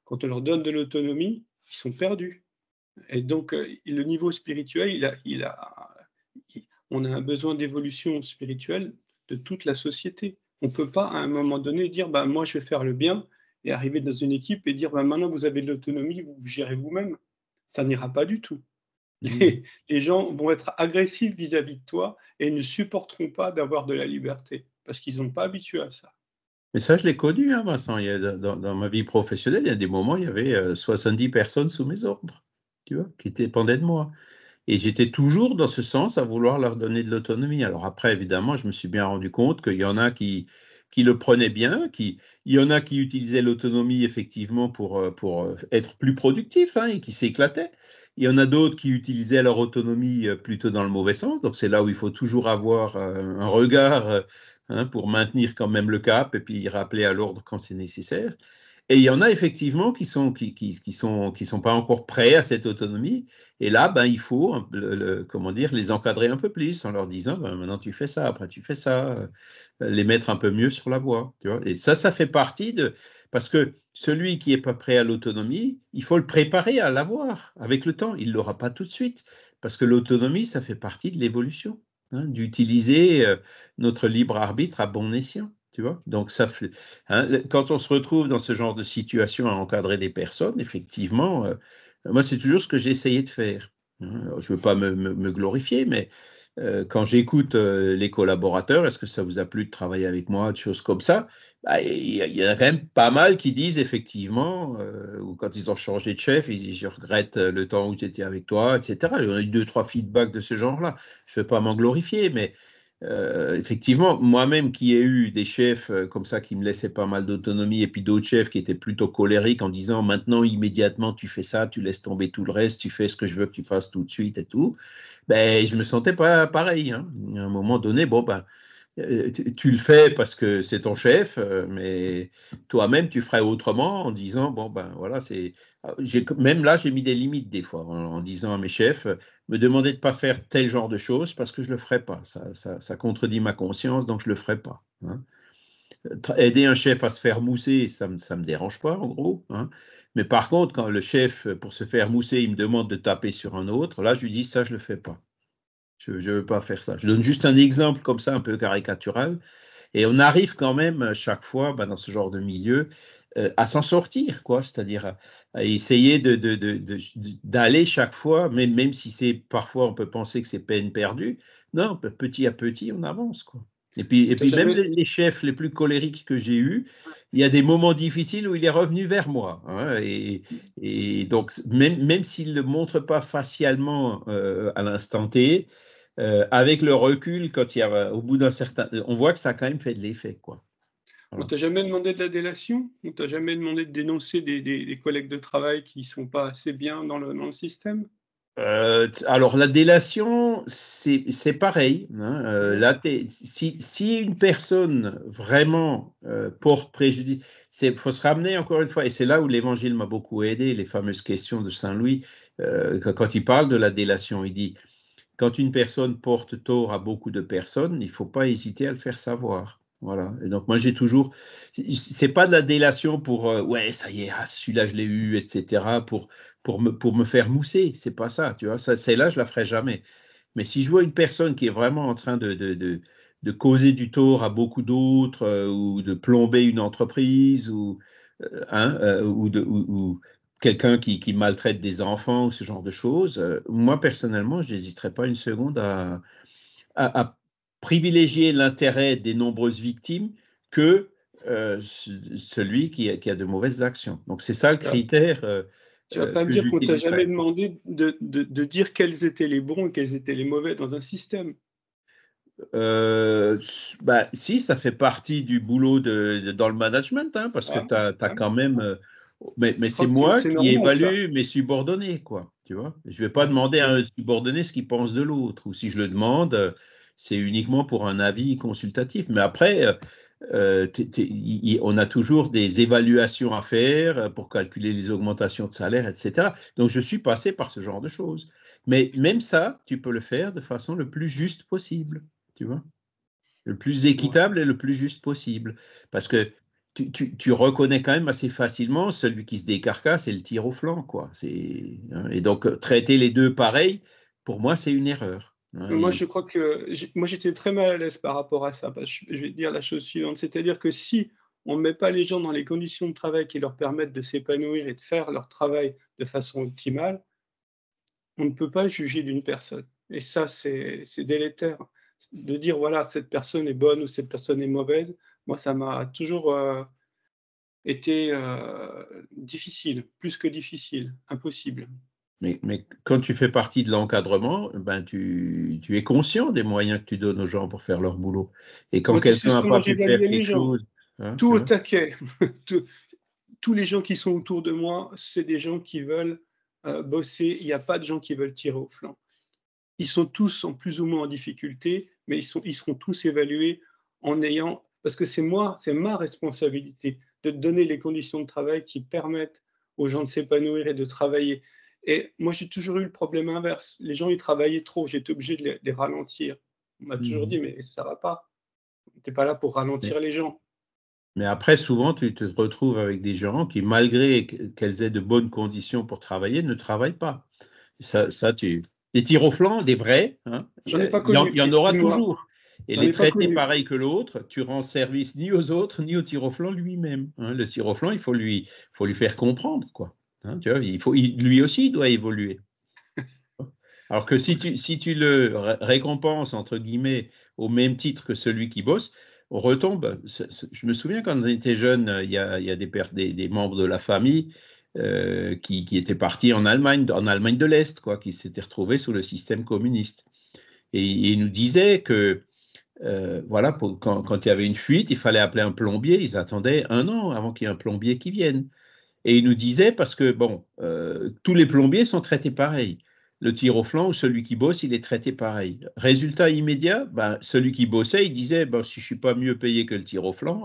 quand on leur donne de l'autonomie, ils sont perdus. Et donc, le niveau spirituel, on a un besoin d'évolution spirituelle de toute la société. On ne peut pas, à un moment donné, dire bah, moi, je vais faire le bien, et arriver dans une équipe et dire bah, maintenant, vous avez de l'autonomie, vous gérez vous-même. Ça n'ira pas du tout. Les gens vont être agressifs vis-à-vis de toi et ne supporteront pas d'avoir de la liberté parce qu'ils n'ont pas habitué à ça. mais ça, je l'ai connu, hein, Vincent. Dans ma vie professionnelle, il y a des moments, il y avait 70 personnes sous mes ordres, tu vois, qui dépendaient de moi. Et j'étais toujours dans ce sens à vouloir leur donner de l'autonomie. Alors après, évidemment, je me suis bien rendu compte qu'il y en a qui le prenaient bien, il y en a qui utilisaient l'autonomie effectivement pour être plus productifs, hein, et qui s'éclataient. Il y en a d'autres qui utilisaient leur autonomie plutôt dans le mauvais sens. Donc c'est là où il faut toujours avoir un regard, hein, pour maintenir quand même le cap et puis rappeler à l'ordre quand c'est nécessaire. Et il y en a effectivement qui sont pas encore prêts à cette autonomie. Et là, ben, il faut comment dire, les encadrer un peu plus en leur disant ben, maintenant tu fais ça, après tu fais ça, les mettre un peu mieux sur la voie. Tu vois. Et ça fait partie de. Parce que celui qui n'est pas prêt à l'autonomie, il faut le préparer à l'avoir avec le temps. Il ne l'aura pas tout de suite. Parce que l'autonomie, ça fait partie de l'évolution, hein, d'utiliser notre libre arbitre à bon escient. Tu vois. Donc, hein, quand on se retrouve dans ce genre de situation à encadrer des personnes, effectivement, moi, c'est toujours ce que j'ai essayé de faire, hein. Alors, je ne veux pas me glorifier, mais quand j'écoute les collaborateurs, est-ce que ça vous a plu de travailler avec moi, de choses comme ça? Bah, il y en a quand même pas mal qui disent effectivement, ou quand ils ont changé de chef, ils disent je regrette le temps où j'étais avec toi, etc. Il y en a eu 2, 3 feedbacks de ce genre-là. Je ne veux pas m'en glorifier, mais effectivement, moi-même qui ai eu des chefs comme ça qui me laissaient pas mal d'autonomie et puis d'autres chefs qui étaient plutôt colériques en disant maintenant immédiatement tu fais ça, tu laisses tomber tout le reste, tu fais ce que je veux que tu fasses tout de suite et tout, ben je me sentais pas pareil, hein. À un moment donné, bon ben tu le fais parce que c'est ton chef, mais toi-même, tu ferais autrement en disant, bon, ben voilà, même là, j'ai mis des limites des fois en disant à mes chefs, me demandez de ne pas faire tel genre de choses parce que je ne le ferai pas. Ça contredit ma conscience, donc je ne le ferai pas, hein. Aider un chef à se faire mousser, ça me dérange pas, en gros, hein. Mais par contre, quand le chef, pour se faire mousser, il me demande de taper sur un autre, là, je lui dis, ça, je ne le fais pas. Je ne veux pas faire ça. Je donne juste un exemple comme ça, un peu caricatural. Et on arrive quand même chaque fois, ben, dans ce genre de milieu, à s'en sortir, quoi. C'est-à-dire à essayer d'aller chaque fois, même si c'est parfois on peut penser que c'est peine perdue. Non, petit à petit, on avance, quoi. Et puis même les chefs les plus colériques que j'ai eus, il y a des moments difficiles où il est revenu vers moi, hein, et donc même s'il ne le montre pas facialement à l'instant T, avec le recul, au bout d'un certain, on voit que ça a quand même fait de l'effet, quoi. On Voilà. t'a jamais demandé de la délation? On t'a jamais demandé de dénoncer des collègues de travail qui ne sont pas assez bien dans le système? Alors la délation, c'est pareil, hein. Là, si une personne vraiment porte préjudice, faut se ramener encore une fois, et c'est là où l'Évangile m'a beaucoup aidé, les fameuses questions de Saint Louis, quand il parle de la délation, il dit quand une personne porte tort à beaucoup de personnes, il ne faut pas hésiter à le faire savoir. Voilà. Et donc, moi, j'ai toujours. C'est pas de la délation pour. Ouais, ça y est, celui-là, je l'ai eu, etc. Pour me faire mousser. C'est pas ça, tu vois. Celle-là, je la ferai jamais. Mais si je vois une personne qui est vraiment en train de causer du tort à beaucoup d'autres, ou de plomber une entreprise, ou quelqu'un qui maltraite des enfants ou ce genre de choses, moi personnellement, je n'hésiterai pas une seconde à privilégier l'intérêt des nombreuses victimes que celui qui a de mauvaises actions. Donc c'est ça le critère Tu vas pas me que dire qu'on t'a j'utiliserai. jamais demandé de dire quels étaient les bons et quels étaient les mauvais dans un système. Bah, si, ça fait partie du boulot dans le management, hein, parce que tu as Voilà. quand même. Mais Je c'est crois que moi c'est qui normal, ça. évalue mes subordonnés, quoi. Tu vois? Je vais pas Ouais. demander à un subordonné ce qu'il pense de l'autre, ou si je le demande, c'est uniquement pour un avis consultatif. Mais après, on a toujours des évaluations à faire pour calculer les augmentations de salaire, etc. Donc, je suis passé par ce genre de choses. Mais même ça, tu peux le faire de façon le plus juste possible, tu vois, le plus Ouais. équitable et le plus juste possible. Parce que tu reconnais quand même assez facilement celui qui se décarcasse et le tir au flanc, quoi. Et donc, traiter les deux pareil, pour moi, c'est une erreur. Moi, je crois que moi, j'étais très mal à l'aise par rapport à ça. Parce que je vais te dire la chose suivante, c'est-à-dire que si on ne met pas les gens dans les conditions de travail qui leur permettent de s'épanouir et de faire leur travail de façon optimale, on ne peut pas juger d'une personne. Et ça, c'est délétère. De dire, voilà, cette personne est bonne ou cette personne est mauvaise, moi, ça m'a toujours été difficile, plus que difficile, impossible. Mais quand tu fais partie de l'encadrement, ben tu es conscient des moyens que tu donnes aux gens pour faire leur boulot. Et quand Moi, tu sais quelqu'un n'a comment pas pu faire j'évaluais les quelque gens? chose, hein, Tout tu au vois, taquet. Tous les gens qui sont autour de moi, c'est des gens qui veulent bosser. Il n'y a pas de gens qui veulent tirer au flanc. Ils sont tous en plus ou moins en difficulté, mais ils seront tous évalués en ayant, parce que c'est ma responsabilité de donner les conditions de travail qui permettent aux gens de s'épanouir et de travailler. Et moi, j'ai toujours eu le problème inverse. Les gens, ils travaillaient trop, j'étais obligé de les ralentir. On m'a toujours dit, mais ça va pas. Tu n'es pas là pour mais, ralentir les gens. mais après, souvent, tu te retrouves avec des gens qui, malgré qu'elles aient de bonnes conditions pour travailler, ne travaillent pas. Des tirs au flanc, des vrais, hein, J'en ai pas il connu, y en aura excuse-moi. toujours. Et J'en les ai pas traiter connu. pareil que l'autre, tu rends service ni aux autres, ni au tir au flanc lui-même, hein. Le tir au flanc, il faut lui faire comprendre, quoi. Hein, tu vois, lui aussi, il doit évoluer. Alors que si tu le récompenses, entre guillemets, au même titre que celui qui bosse, on retombe. Je me souviens quand on était jeune, il y a des membres de la famille qui étaient partis en Allemagne de l'Est, quoi, qui s'étaient retrouvés sous le système communiste. Et ils nous disaient que voilà, quand il y avait une fuite, il fallait appeler un plombier. Ils attendaient 1 an avant qu'il y ait un plombier qui vienne. Et il nous disait, parce que, bon, tous les plombiers sont traités pareil. Le tir au flanc ou celui qui bosse, il est traité pareil. Résultat immédiat, ben, celui qui bossait, il disait, ben, si je ne suis pas mieux payé que le tir au flanc,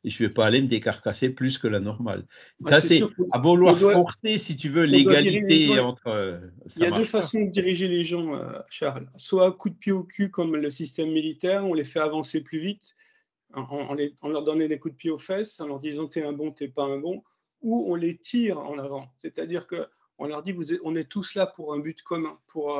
je ne vais pas aller me décarcasser plus que la normale. Bah, Ça, c'est c'est sûr qu'on à vouloir doit, forcer, si tu veux, on doit diriger les l'égalité gens. entre... Il y ça a deux marche pas. façons de diriger les gens, Charles. Soit à coup de pied au cul, comme le système militaire, on les fait avancer plus vite, en leur donnant des coups de pied aux fesses, en leur disant t'es un bon, t'es pas un bon, ou on les tire en avant. C'est-à-dire qu'on leur dit on est tous là pour un but commun, pour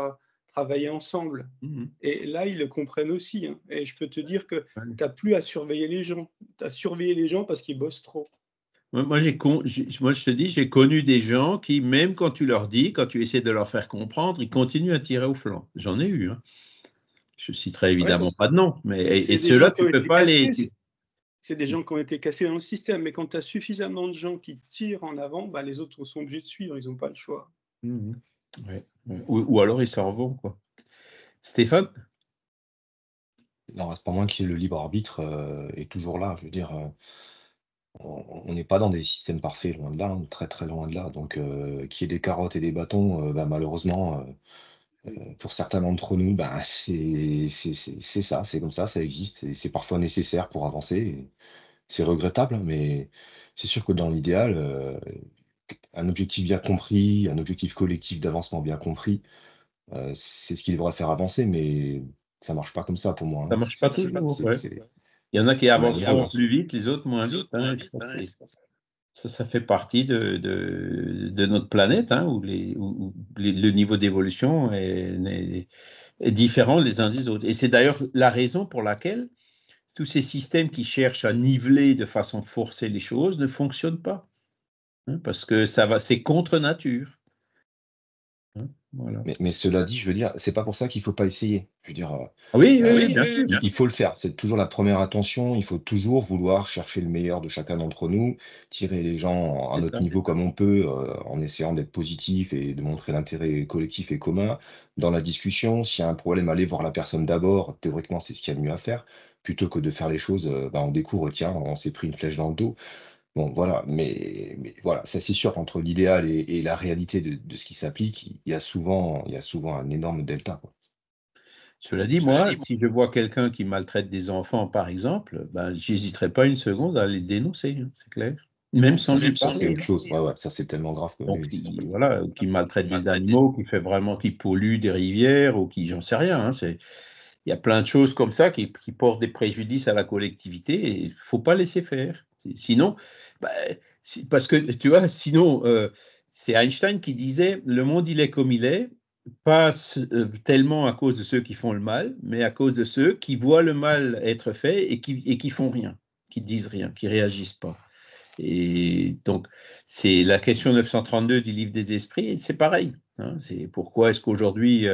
travailler ensemble. Mhm. Et là, ils le comprennent aussi, hein. Et je peux te dire que Ouais. tu n'as plus à surveiller les gens. Tu as surveillé les gens parce qu'ils bossent trop. Moi, je te dis, j'ai connu des gens qui, même quand tu leur dis, quand tu essaies de leur faire comprendre, ils continuent à tirer au flanc. J'en ai eu, hein. Je citerai Ouais, évidemment parce que pas de nom, mais et c'est des ceux-là, gens qui tu ont peux été pas cassés. les. C'est des gens qui ont été cassés dans le système, mais quand tu as suffisamment de gens qui tirent en avant, bah, les autres sont obligés de suivre, ils n'ont pas le choix. Mhm. Ouais, ouais. Ou alors ils s'en vont, quoi. Stéphane? Il n'en reste pas moins que le libre arbitre est toujours là. Je veux dire, on n'est pas dans des systèmes parfaits, loin de là, hein, très très loin de là. Donc, qu'il y ait des carottes et des bâtons, bah, malheureusement, pour certains d'entre nous, bah, c'est ça, c'est comme ça existe. Et c'est parfois nécessaire pour avancer. Et c'est regrettable, hein, mais c'est sûr que dans l'idéal, un objectif bien compris, un objectif collectif d'avancement bien compris, c'est ce qui devrait faire avancer, mais ça marche pas comme ça pour moi, Ça hein. marche pas C'est toujours, ouais. c'est Il y en a qui c'est malheureux, avanceront hein. plus vite, les autres moins vite, hein. Ça fait partie de notre planète, hein, où le niveau d'évolution est différent les uns des autres. Et c'est d'ailleurs la raison pour laquelle tous ces systèmes qui cherchent à niveler de façon forcée les choses ne fonctionnent pas, hein, parce que c'est contre nature, hein. Voilà. Mais cela dit, je veux dire, c'est pas pour ça qu'il faut pas essayer. Je veux dire, Oui, bien sûr. il faut le faire. C'est toujours la première attention. Il faut toujours vouloir chercher le meilleur de chacun d'entre nous, tirer les gens à C'est notre ça. niveau comme on peut, en essayant d'être positif et de montrer l'intérêt collectif et commun dans la discussion. S'il y a un problème, aller voir la personne d'abord. Théoriquement, c'est ce qu'il y a de mieux à faire, plutôt que de faire les choses, on découvre, tiens, on s'est pris une flèche dans le dos. Bon, voilà, mais voilà, ça c'est sûr, entre l'idéal et la réalité de ce qui s'applique, il y a souvent un énorme delta, quoi. Cela dit, moi, si je vois quelqu'un qui maltraite des enfants, par exemple, ben, j'hésiterai pas une seconde à les dénoncer, hein, c'est clair. Même sans lui Ça, c'est parler. autre chose. Ouais, ça c'est tellement grave que Donc, oui, voilà, ou qui maltraite des animaux, qui pollue des rivières, ou qui, j'en sais rien. Hein, il y a plein de choses comme ça qui portent des préjudices à la collectivité et il ne faut pas laisser faire. Sinon, bah, parce que tu vois, sinon, c'est Einstein qui disait le monde il est comme il est, pas tellement à cause de ceux qui font le mal, mais à cause de ceux qui voient le mal être fait et qui font rien, qui disent rien, qui réagissent pas. Et donc, c'est la question 932 du livre des esprits, et c'est pareil. Hein, c'est pourquoi est-ce qu'aujourd'hui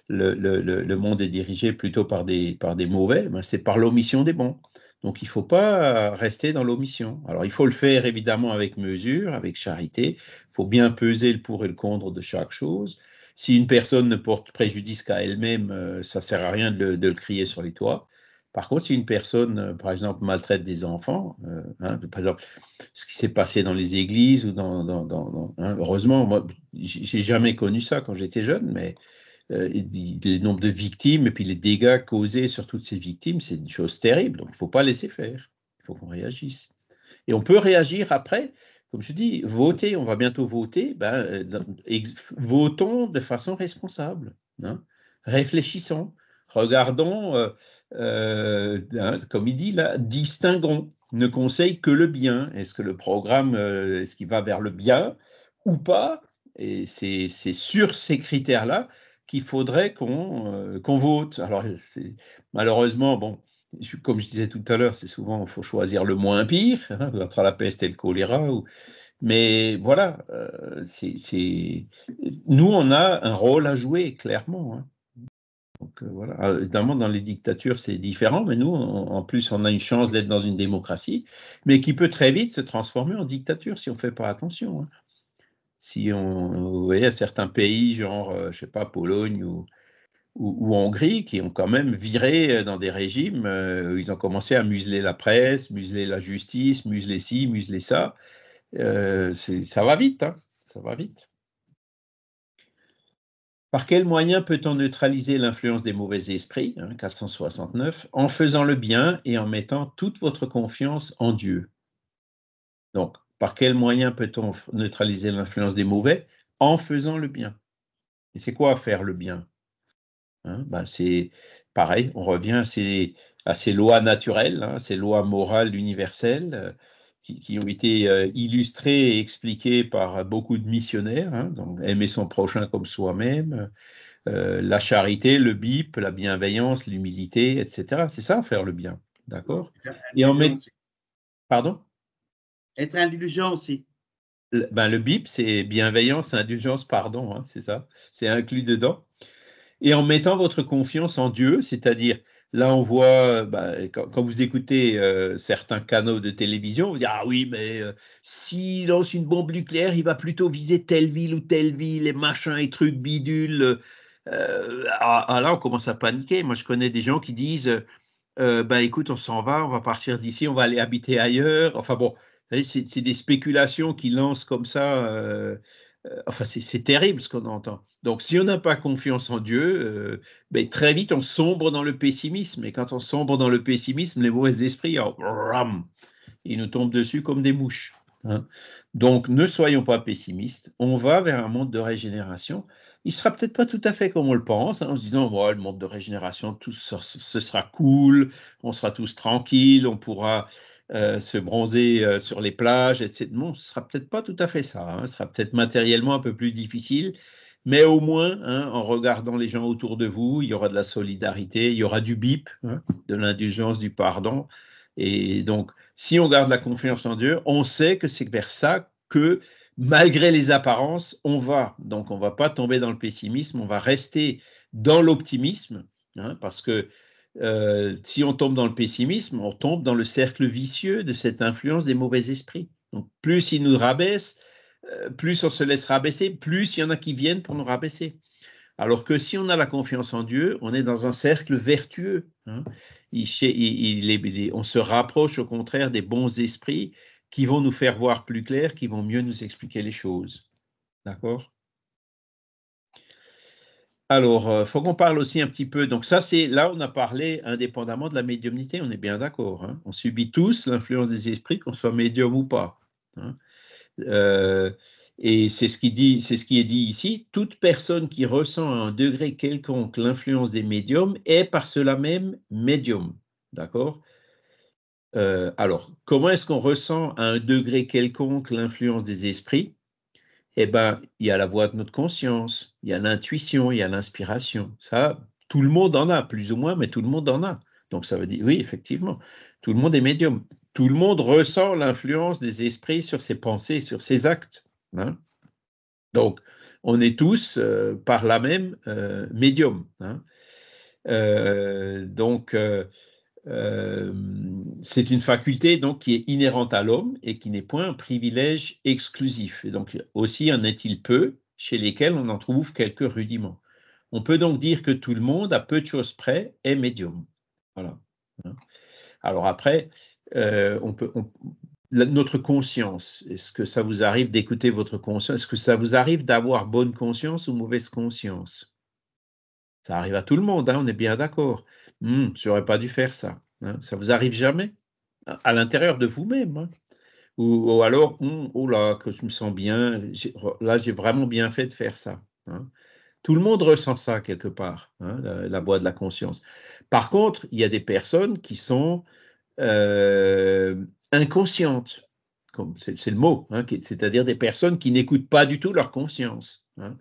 le monde est dirigé plutôt par des mauvais? Ben, c'est par l'omission des bons. Donc, il ne faut pas rester dans l'omission. Alors, il faut le faire évidemment avec mesure, avec charité. Il faut bien peser le pour et le contre de chaque chose. Si une personne ne porte préjudice qu'à elle-même, ça ne sert à rien de le crier sur les toits. Par contre, si une personne, par exemple, maltraite des enfants, par exemple, ce qui s'est passé dans les églises ou heureusement, moi, j'ai jamais connu ça quand j'étais jeune, mais le nombre de victimes et puis les dégâts causés sur toutes ces victimes, c'est une chose terrible. Donc, il ne faut pas laisser faire. Il faut qu'on réagisse. Et on peut réagir après. Comme je dis, voter, on va bientôt voter. Votons de façon responsable. Hein. Réfléchissons. Regardons, comme il dit là, distinguons. Ne conseille que le bien. Est-ce que le programme, est-ce qu'il va vers le bien ou pas? Et c'est sur ces critères-là qu'il faudrait qu'on vote. Alors, malheureusement, bon, comme je disais tout à l'heure, c'est souvent, il faut choisir le moins pire, hein, entre la peste et le choléra. Mais voilà, nous, on a un rôle à jouer, clairement. Hein. Donc, voilà. Alors, évidemment, dans les dictatures, c'est différent, mais nous, en plus, on a une chance d'être dans une démocratie, mais qui peut très vite se transformer en dictature si on ne fait pas attention. Hein. Si vous voyez, certains pays, genre, je ne sais pas, Pologne ou Hongrie, qui ont quand même viré dans des régimes où ils ont commencé à museler la presse, museler la justice, museler ci, museler ça. Ça va vite, hein, ça va vite. Par quel moyen peut-on neutraliser l'influence des mauvais esprits, 469, en faisant le bien et en mettant toute votre confiance en Dieu? Donc, par quel moyen peut-on neutraliser l'influence des mauvais? En faisant le bien. Et c'est quoi faire le bien? C'est pareil, on revient à ces lois naturelles, hein, ces lois morales universelles qui ont été illustrées et expliquées par beaucoup de missionnaires. Hein, donc, aimer son prochain comme soi-même, la charité, le BIP, la bienveillance, l'humilité, etc. C'est ça, faire le bien. D'accord? Et en met... Pardon? Être indulgent aussi. Le BIP, c'est bienveillance, indulgence, pardon, hein, c'est ça. C'est inclus dedans. Et en mettant votre confiance en Dieu, c'est-à-dire, là on voit, quand vous écoutez certains canaux de télévision, vous dites, ah oui, mais s'il lance une bombe nucléaire, il va plutôt viser telle ville ou telle ville, et machin, et trucs bidules. Là, on commence à paniquer. Moi, je connais des gens qui disent, écoute, on s'en va, on va partir d'ici, on va aller habiter ailleurs. Enfin bon, c'est des spéculations qui lancent comme ça. Enfin, c'est terrible ce qu'on entend. Donc, si on n'a pas confiance en Dieu, très vite, on sombre dans le pessimisme. Et quand on sombre dans le pessimisme, les mauvais esprits, ils nous tombent dessus comme des mouches. Hein. Donc, ne soyons pas pessimistes. On va vers un monde de régénération. Il ne sera peut-être pas tout à fait comme on le pense, hein, en se disant, le monde de régénération, ce sera cool, on sera tous tranquilles, on pourra se bronzer sur les plages, etc. Non, ce ne sera peut-être pas tout à fait ça. Hein, ce sera peut-être matériellement un peu plus difficile, mais au moins, hein, en regardant les gens autour de vous, il y aura de la solidarité, il y aura du BIP, hein, de l'indulgence, du pardon. Et donc, si on garde la confiance en Dieu, on sait que c'est vers ça que malgré les apparences, on va. Donc, on ne va pas tomber dans le pessimisme, on va rester dans l'optimisme, hein, parce que si on tombe dans le pessimisme, on tombe dans le cercle vicieux de cette influence des mauvais esprits. Donc, plus ils nous rabaissent, plus on se laisse rabaisser, plus il y en a qui viennent pour nous rabaisser. Alors que si on a la confiance en Dieu, on est dans un cercle vertueux, hein. On se rapproche au contraire des bons esprits qui vont nous faire voir plus clair, qui vont mieux nous expliquer les choses. D'accord? Alors, il faut qu'on parle aussi un petit peu. Donc ça, c'est là, on a parlé indépendamment de la médiumnité, on est bien d'accord, hein. On subit tous l'influence des esprits, qu'on soit médium ou pas, hein. Et c'est ce qui est dit ici. Toute personne qui ressent à un degré quelconque l'influence des médiums est par cela même médium. D'accord? Alors, comment est-ce qu'on ressent à un degré quelconque l'influence des esprits? Eh bien, il y a la voix de notre conscience, il y a l'intuition, il y a l'inspiration. Ça, tout le monde en a, plus ou moins, mais tout le monde en a. Donc, ça veut dire, oui, effectivement, tout le monde est médium. Tout le monde ressent l'influence des esprits sur ses pensées, sur ses actes, hein. Donc, on est tous, par là même, médium, hein. Donc, c'est une faculté donc, qui est inhérente à l'homme et qui n'est point un privilège exclusif. Et donc, aussi en est-il peu chez lesquels on en trouve quelques rudiments. On peut donc dire que tout le monde, à peu de choses près, est médium. Voilà. Alors après, notre conscience, est-ce que ça vous arrive d'écouter votre conscience? Est-ce que ça vous arrive d'avoir bonne conscience ou mauvaise conscience? Ça arrive à tout le monde, hein, on est bien d'accord. J'aurais pas dû faire ça, hein. Ça vous arrive jamais? À l'intérieur de vous-même, hein? Ou alors, oh là, que je me sens bien, là, j'ai vraiment bien fait de faire ça, hein. Tout le monde ressent ça quelque part, hein, la voix de la conscience. Par contre, il y a des personnes qui sont inconscientes, c'est le mot, hein, c'est-à-dire des personnes qui n'écoutent pas du tout leur conscience, hein.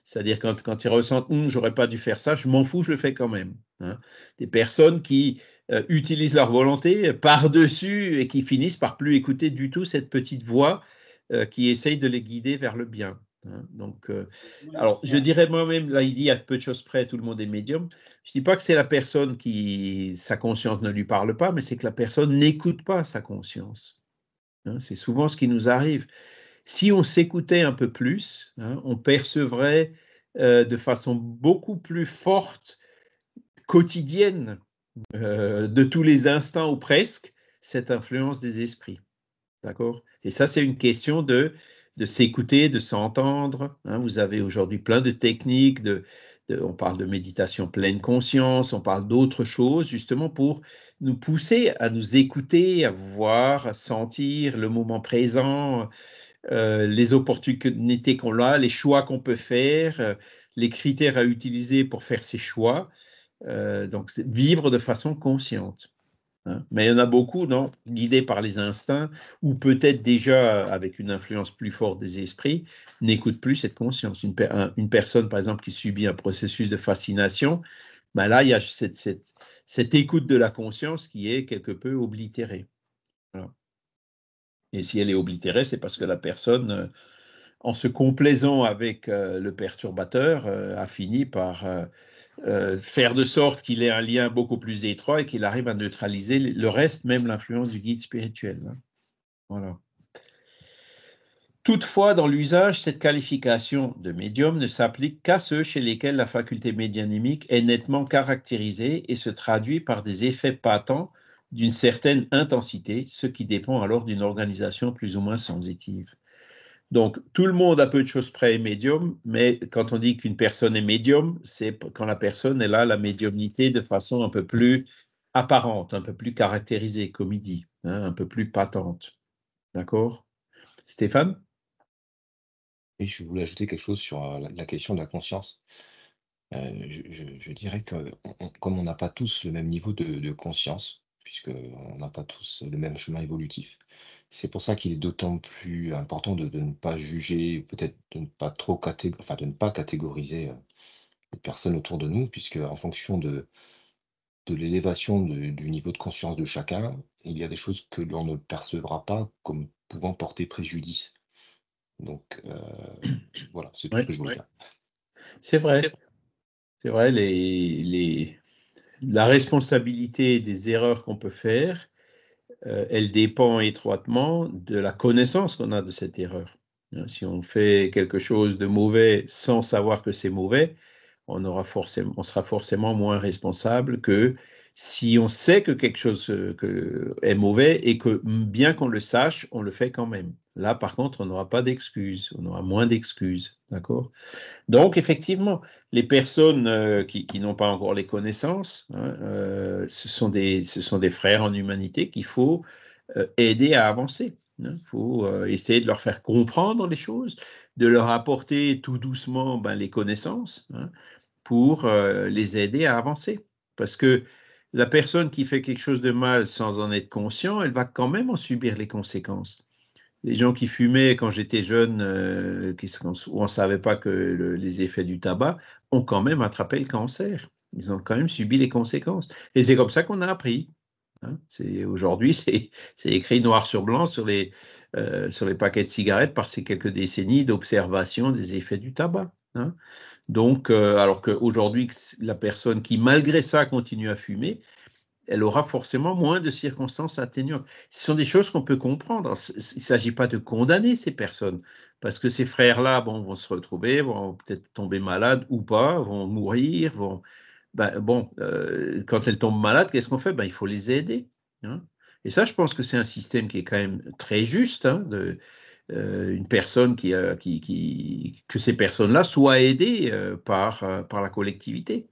C'est-à-dire quand ils ressentent j'aurais pas dû faire ça, je m'en fous, je le fais quand même, hein. Des personnes qui utilisent leur volonté par-dessus et qui finissent par plus écouter du tout cette petite voix qui essaye de les guider vers le bien, hein. Donc, alors, je dirais moi-même, là, il dit à peu de choses près, tout le monde est médium. Je ne dis pas que c'est la personne qui, sa conscience ne lui parle pas, mais c'est que la personne n'écoute pas sa conscience, hein. C'est souvent ce qui nous arrive. Si on s'écoutait un peu plus, hein, on percevrait de façon beaucoup plus forte, quotidienne, de tous les instants ou presque, cette influence des esprits. D'accord? Et ça, c'est une question de s'écouter, de s'entendre, hein. Vous avez aujourd'hui plein de techniques, on parle de méditation pleine conscience, on parle d'autres choses, justement pour nous pousser à nous écouter, à voir, à sentir le moment présent, les opportunités qu'on a, les choix qu'on peut faire, les critères à utiliser pour faire ces choix. Donc, vivre de façon consciente, hein. Mais il y en a beaucoup, non, guidés par les instincts, ou peut-être déjà avec une influence plus forte des esprits, n'écoutent plus cette conscience. Une personne, par exemple, qui subit un processus de fascination, ben là, il y a cette écoute de la conscience qui est quelque peu oblitérée. Voilà. Et si elle est oblitérée, c'est parce que la personne, en se complaisant avec le perturbateur, a fini par faire de sorte qu'il ait un lien beaucoup plus étroit et qu'il arrive à neutraliser le reste, même l'influence du guide spirituel, hein. Voilà. Toutefois, dans l'usage, cette qualification de médium ne s'applique qu'à ceux chez lesquels la faculté médianimique est nettement caractérisée et se traduit par des effets patents d'une certaine intensité, ce qui dépend alors d'une organisation plus ou moins sensitive. Donc, tout le monde à peu de choses près est médium, mais quand on dit qu'une personne est médium, c'est quand la personne elle a la médiumnité de façon un peu plus apparente, un peu plus caractérisée, comme il dit, hein, un peu plus patente. D'accord? Stéphane? Et je voulais ajouter quelque chose sur la question de la conscience. Je dirais que comme on n'a pas tous le même niveau de conscience, puisqu'on n'a pas tous le même chemin évolutif, c'est pour ça qu'il est d'autant plus important de ne pas juger, peut-être de ne pas trop de ne pas catégoriser les personnes autour de nous, puisque en fonction de l'élévation du niveau de conscience de chacun, il y a des choses que l'on ne percevra pas comme pouvant porter préjudice. Donc, voilà, c'est tout Ouais, ce que je voulais dire. c'est vrai. C'est vrai, la responsabilité des erreurs qu'on peut faire, elle dépend étroitement de la connaissance qu'on a de cette erreur. Si on fait quelque chose de mauvais sans savoir que c'est mauvais, on sera forcément moins responsable que si on sait que quelque chose est mauvais et que bien qu'on le sache, on le fait quand même. Là, par contre, on n'aura pas d'excuses, on aura moins d'excuses, d'accord? Donc, effectivement, les personnes qui n'ont pas encore les connaissances, ce sont des frères en humanité qu'il faut aider à avancer. Il faut essayer de leur faire comprendre les choses, de leur apporter tout doucement les connaissances pour les aider à avancer. Parce que la personne qui fait quelque chose de mal sans en être conscient, elle va quand même en subir les conséquences. Les gens qui fumaient quand j'étais jeune, où on ne savait pas que les effets du tabac, ont quand même attrapé le cancer. Ils ont quand même subi les conséquences. Et c'est comme ça qu'on a appris. Aujourd'hui, c'est écrit noir sur blanc sur les paquets de cigarettes par ces quelques décennies d'observation des effets du tabac. Donc, alors qu'aujourd'hui, la personne qui, malgré ça, continue à fumer, elle aura forcément moins de circonstances atténuantes. Ce sont des choses qu'on peut comprendre. Il ne s'agit pas de condamner ces personnes, parce que ces frères-là vont se retrouver, vont peut-être tomber malades ou pas, vont mourir. Quand elles tombent malades, qu'est-ce qu'on fait? Il faut les aider. Et ça, je pense que c'est un système qui est quand même très juste, une personne que ces personnes-là soient aidées par la collectivité.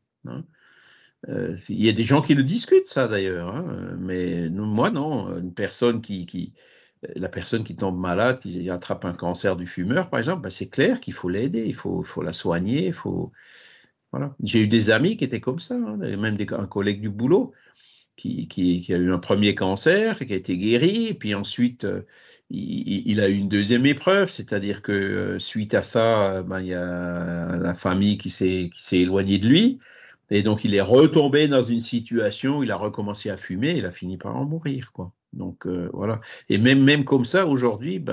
Il y a des gens qui le discutent, ça d'ailleurs, mais moi non. La personne qui tombe malade, qui attrape un cancer du fumeur, par exemple, c'est clair qu'il faut l'aider, il faut la soigner, voilà. J'ai eu des amis qui étaient comme ça, même un collègue du boulot qui a eu un premier cancer, qui a été guéri, et puis ensuite il a eu une deuxième épreuve, c'est-à-dire que suite à ça, il y a la famille qui s'est éloignée de lui. Et donc, il est retombé dans une situation où il a recommencé à fumer et il a fini par en mourir, quoi. Donc, voilà. Et même comme ça, aujourd'hui,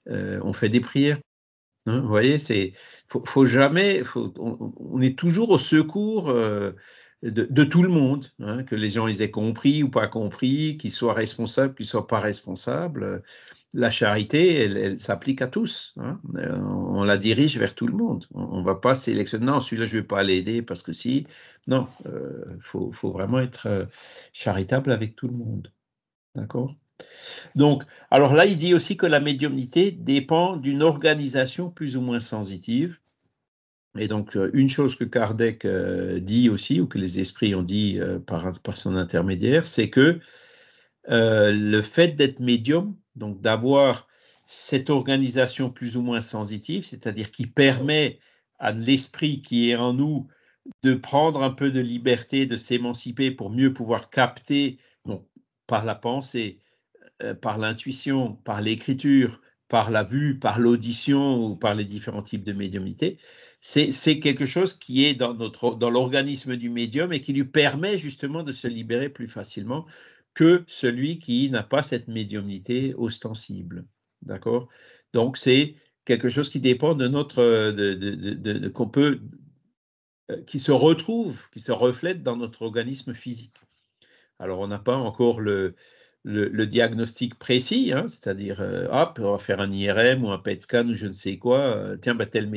on fait des prières. Vous voyez, faut jamais, on est toujours au secours de tout le monde, que les gens ils aient compris ou pas compris, qu'ils soient responsables, qu'ils soient pas responsables. La charité, elle s'applique à tous. On la dirige vers tout le monde. On ne va pas sélectionner, non, celui-là, je ne vais pas l'aider parce que si. Non, faut vraiment être charitable avec tout le monde. D'accord? Donc, alors là, il dit aussi que la médiumnité dépend d'une organisation plus ou moins sensitive. Et donc, une chose que Kardec dit aussi, ou que les esprits ont dit par son intermédiaire, c'est que le fait d'être médium, donc d'avoir cette organisation plus ou moins sensitive, c'est-à-dire qui permet à l'esprit qui est en nous de prendre un peu de liberté, de s'émanciper pour mieux pouvoir capter, donc, par la pensée, par l'intuition, par l'écriture, par la vue, par l'audition ou par les différents types de médiumnité, c'est quelque chose qui est dans l'organisme du médium et qui lui permet justement de se libérer plus facilement que celui qui n'a pas cette médiumnité ostensible. D'accord? Donc, c'est quelque chose qui dépend de qu'on peut, qui se retrouve, qui se reflète dans notre organisme physique. Alors, on n'a pas encore le diagnostic précis, c'est-à-dire, hop, on va faire un IRM ou un PET scan ou je ne sais quoi. Tiens, telle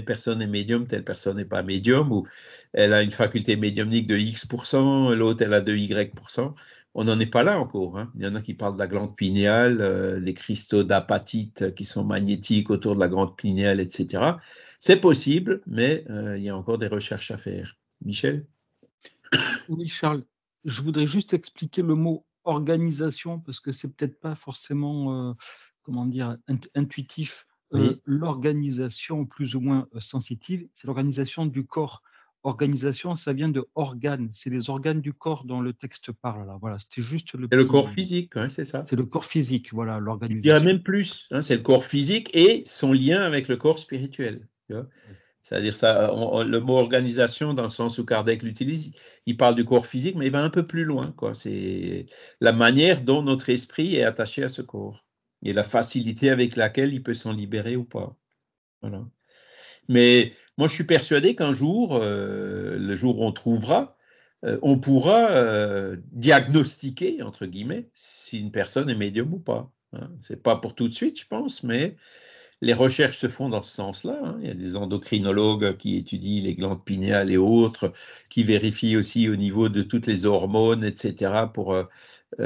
personne est médium, telle personne n'est pas médium, ou elle a une faculté médiumnique de X%, l'autre, elle a de Y%. On n'en est pas là encore. Il y en a qui parlent de la glande pinéale, des cristaux d'apatite qui sont magnétiques autour de la glande pinéale, etc. C'est possible, mais il y a encore des recherches à faire. Michel? Oui, Charles, je voudrais juste expliquer le mot organisation parce que c'est peut-être pas forcément, comment dire, intuitif. Oui. L'organisation plus ou moins sensitive, c'est l'organisation du corps. Organisation, ça vient de organes, c'est les organes du corps dont le texte parle là. Voilà, c'était juste C'est le corps physique, c'est ça. c'est le corps physique, voilà, Je dirais l'organisation. même plus, c'est le corps physique et son lien avec le corps spirituel. C'est-à-dire ça, le mot organisation, dans le sens où Kardec l'utilise, il parle du corps physique, mais il va un peu plus loin, quoi. C'est la manière dont notre esprit est attaché à ce corps. et la facilité avec laquelle il peut s'en libérer ou pas. Voilà. Mais moi, je suis persuadé qu'un jour, le jour où on trouvera, on pourra diagnostiquer, entre guillemets, si une personne est médium ou pas. Hein. Ce n'est pas pour tout de suite, je pense, mais les recherches se font dans ce sens-là. Hein. Il y a des endocrinologues qui étudient les glandes pinéales et autres, qui vérifient aussi au niveau de toutes les hormones, etc.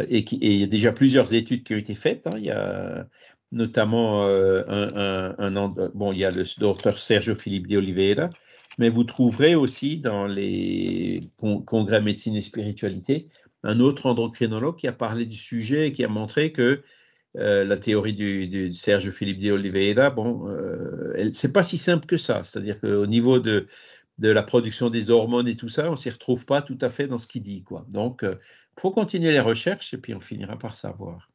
Et il y a déjà plusieurs études qui ont été faites. Hein. Il y a notamment il y a le docteur Sergio Filipe de Oliveira, mais vous trouverez aussi dans les congrès médecine et spiritualité un autre endocrinologue qui a parlé du sujet et qui a montré que la théorie du Sergio Filipe de Oliveira, c'est pas si simple que ça. C'est-à-dire qu'au niveau de la production des hormones et tout ça, on ne s'y retrouve pas tout à fait dans ce qu'il dit, quoi. Donc, il faut continuer les recherches et puis on finira par savoir.